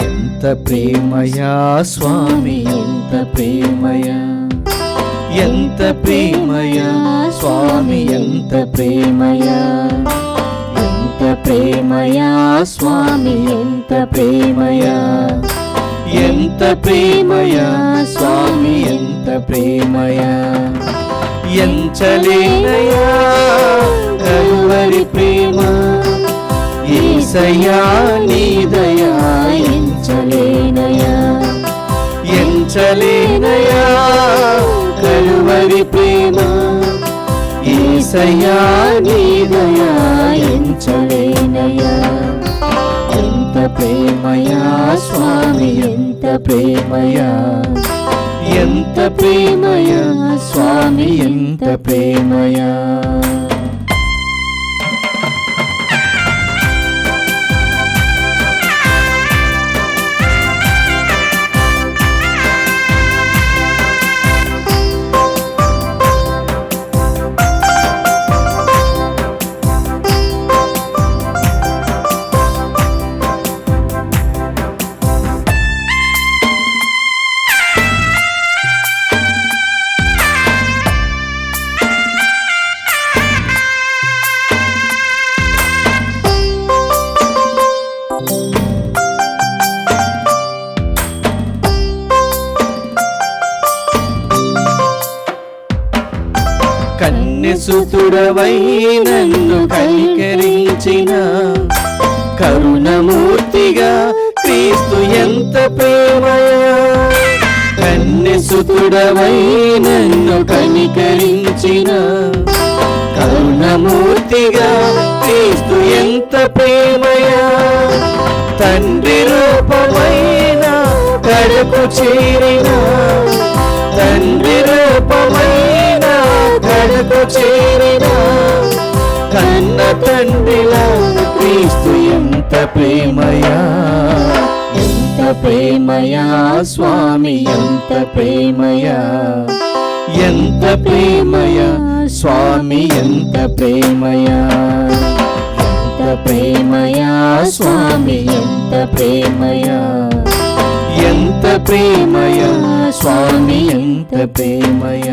ఎంత ప్రేమయా స్వామి, ఎంత ప్రేమయా, ఎంత ప్రేమయా స్వామి, ఎంత ప్రేమయా, ఎంత ప్రేమయా స్వామి, ఎంత ప్రేమయా, ఎంత ప్రేమయా స్వామి, ఎంత ప్రేమయా, ఎంచలేనయా కల్వరి ప్రేమ యేసయ్యా నీ దయా, ఎంచలేనయా, ఎంచలేనయా కల్వరి ప్రేమ యేసయ్యా నీ దయా, ఎంచలేనయా. ఎంత ప్రేమయా స్వామి, ఎంత ప్రేమయా, ఎంత ప్రేమయా స్వామి, ఎంత ప్రేమయా. కన్యసుతుడవై నన్ను కనికరించిన కరుణమూర్తిగా క్రీస్తు ఎంత ప్రేమయా. కన్యసుతుడవై నన్ను కనికరించిన కరుణమూర్తిగా క్రీస్తు ఎంత ప్రేమయా. తండ్రి రూపమైన కడకు చేరిన, తండ్రి రూపమైన కడకు చేరిన కన్న తండ్రిలా క్రీస్తు ఎంత ప్రేమయా, ఎంత ప్రేమయా స్వామి, ఎంత ప్రేమయా, ఎంత ప్రేమయా స్వామి, ఎంత ప్రేమయా, ఎంత ప్రేమయా స్వామి, ఎంత ప్రేమయా, ప్రేమయ స్వామి ఎంత ప్రేమయ.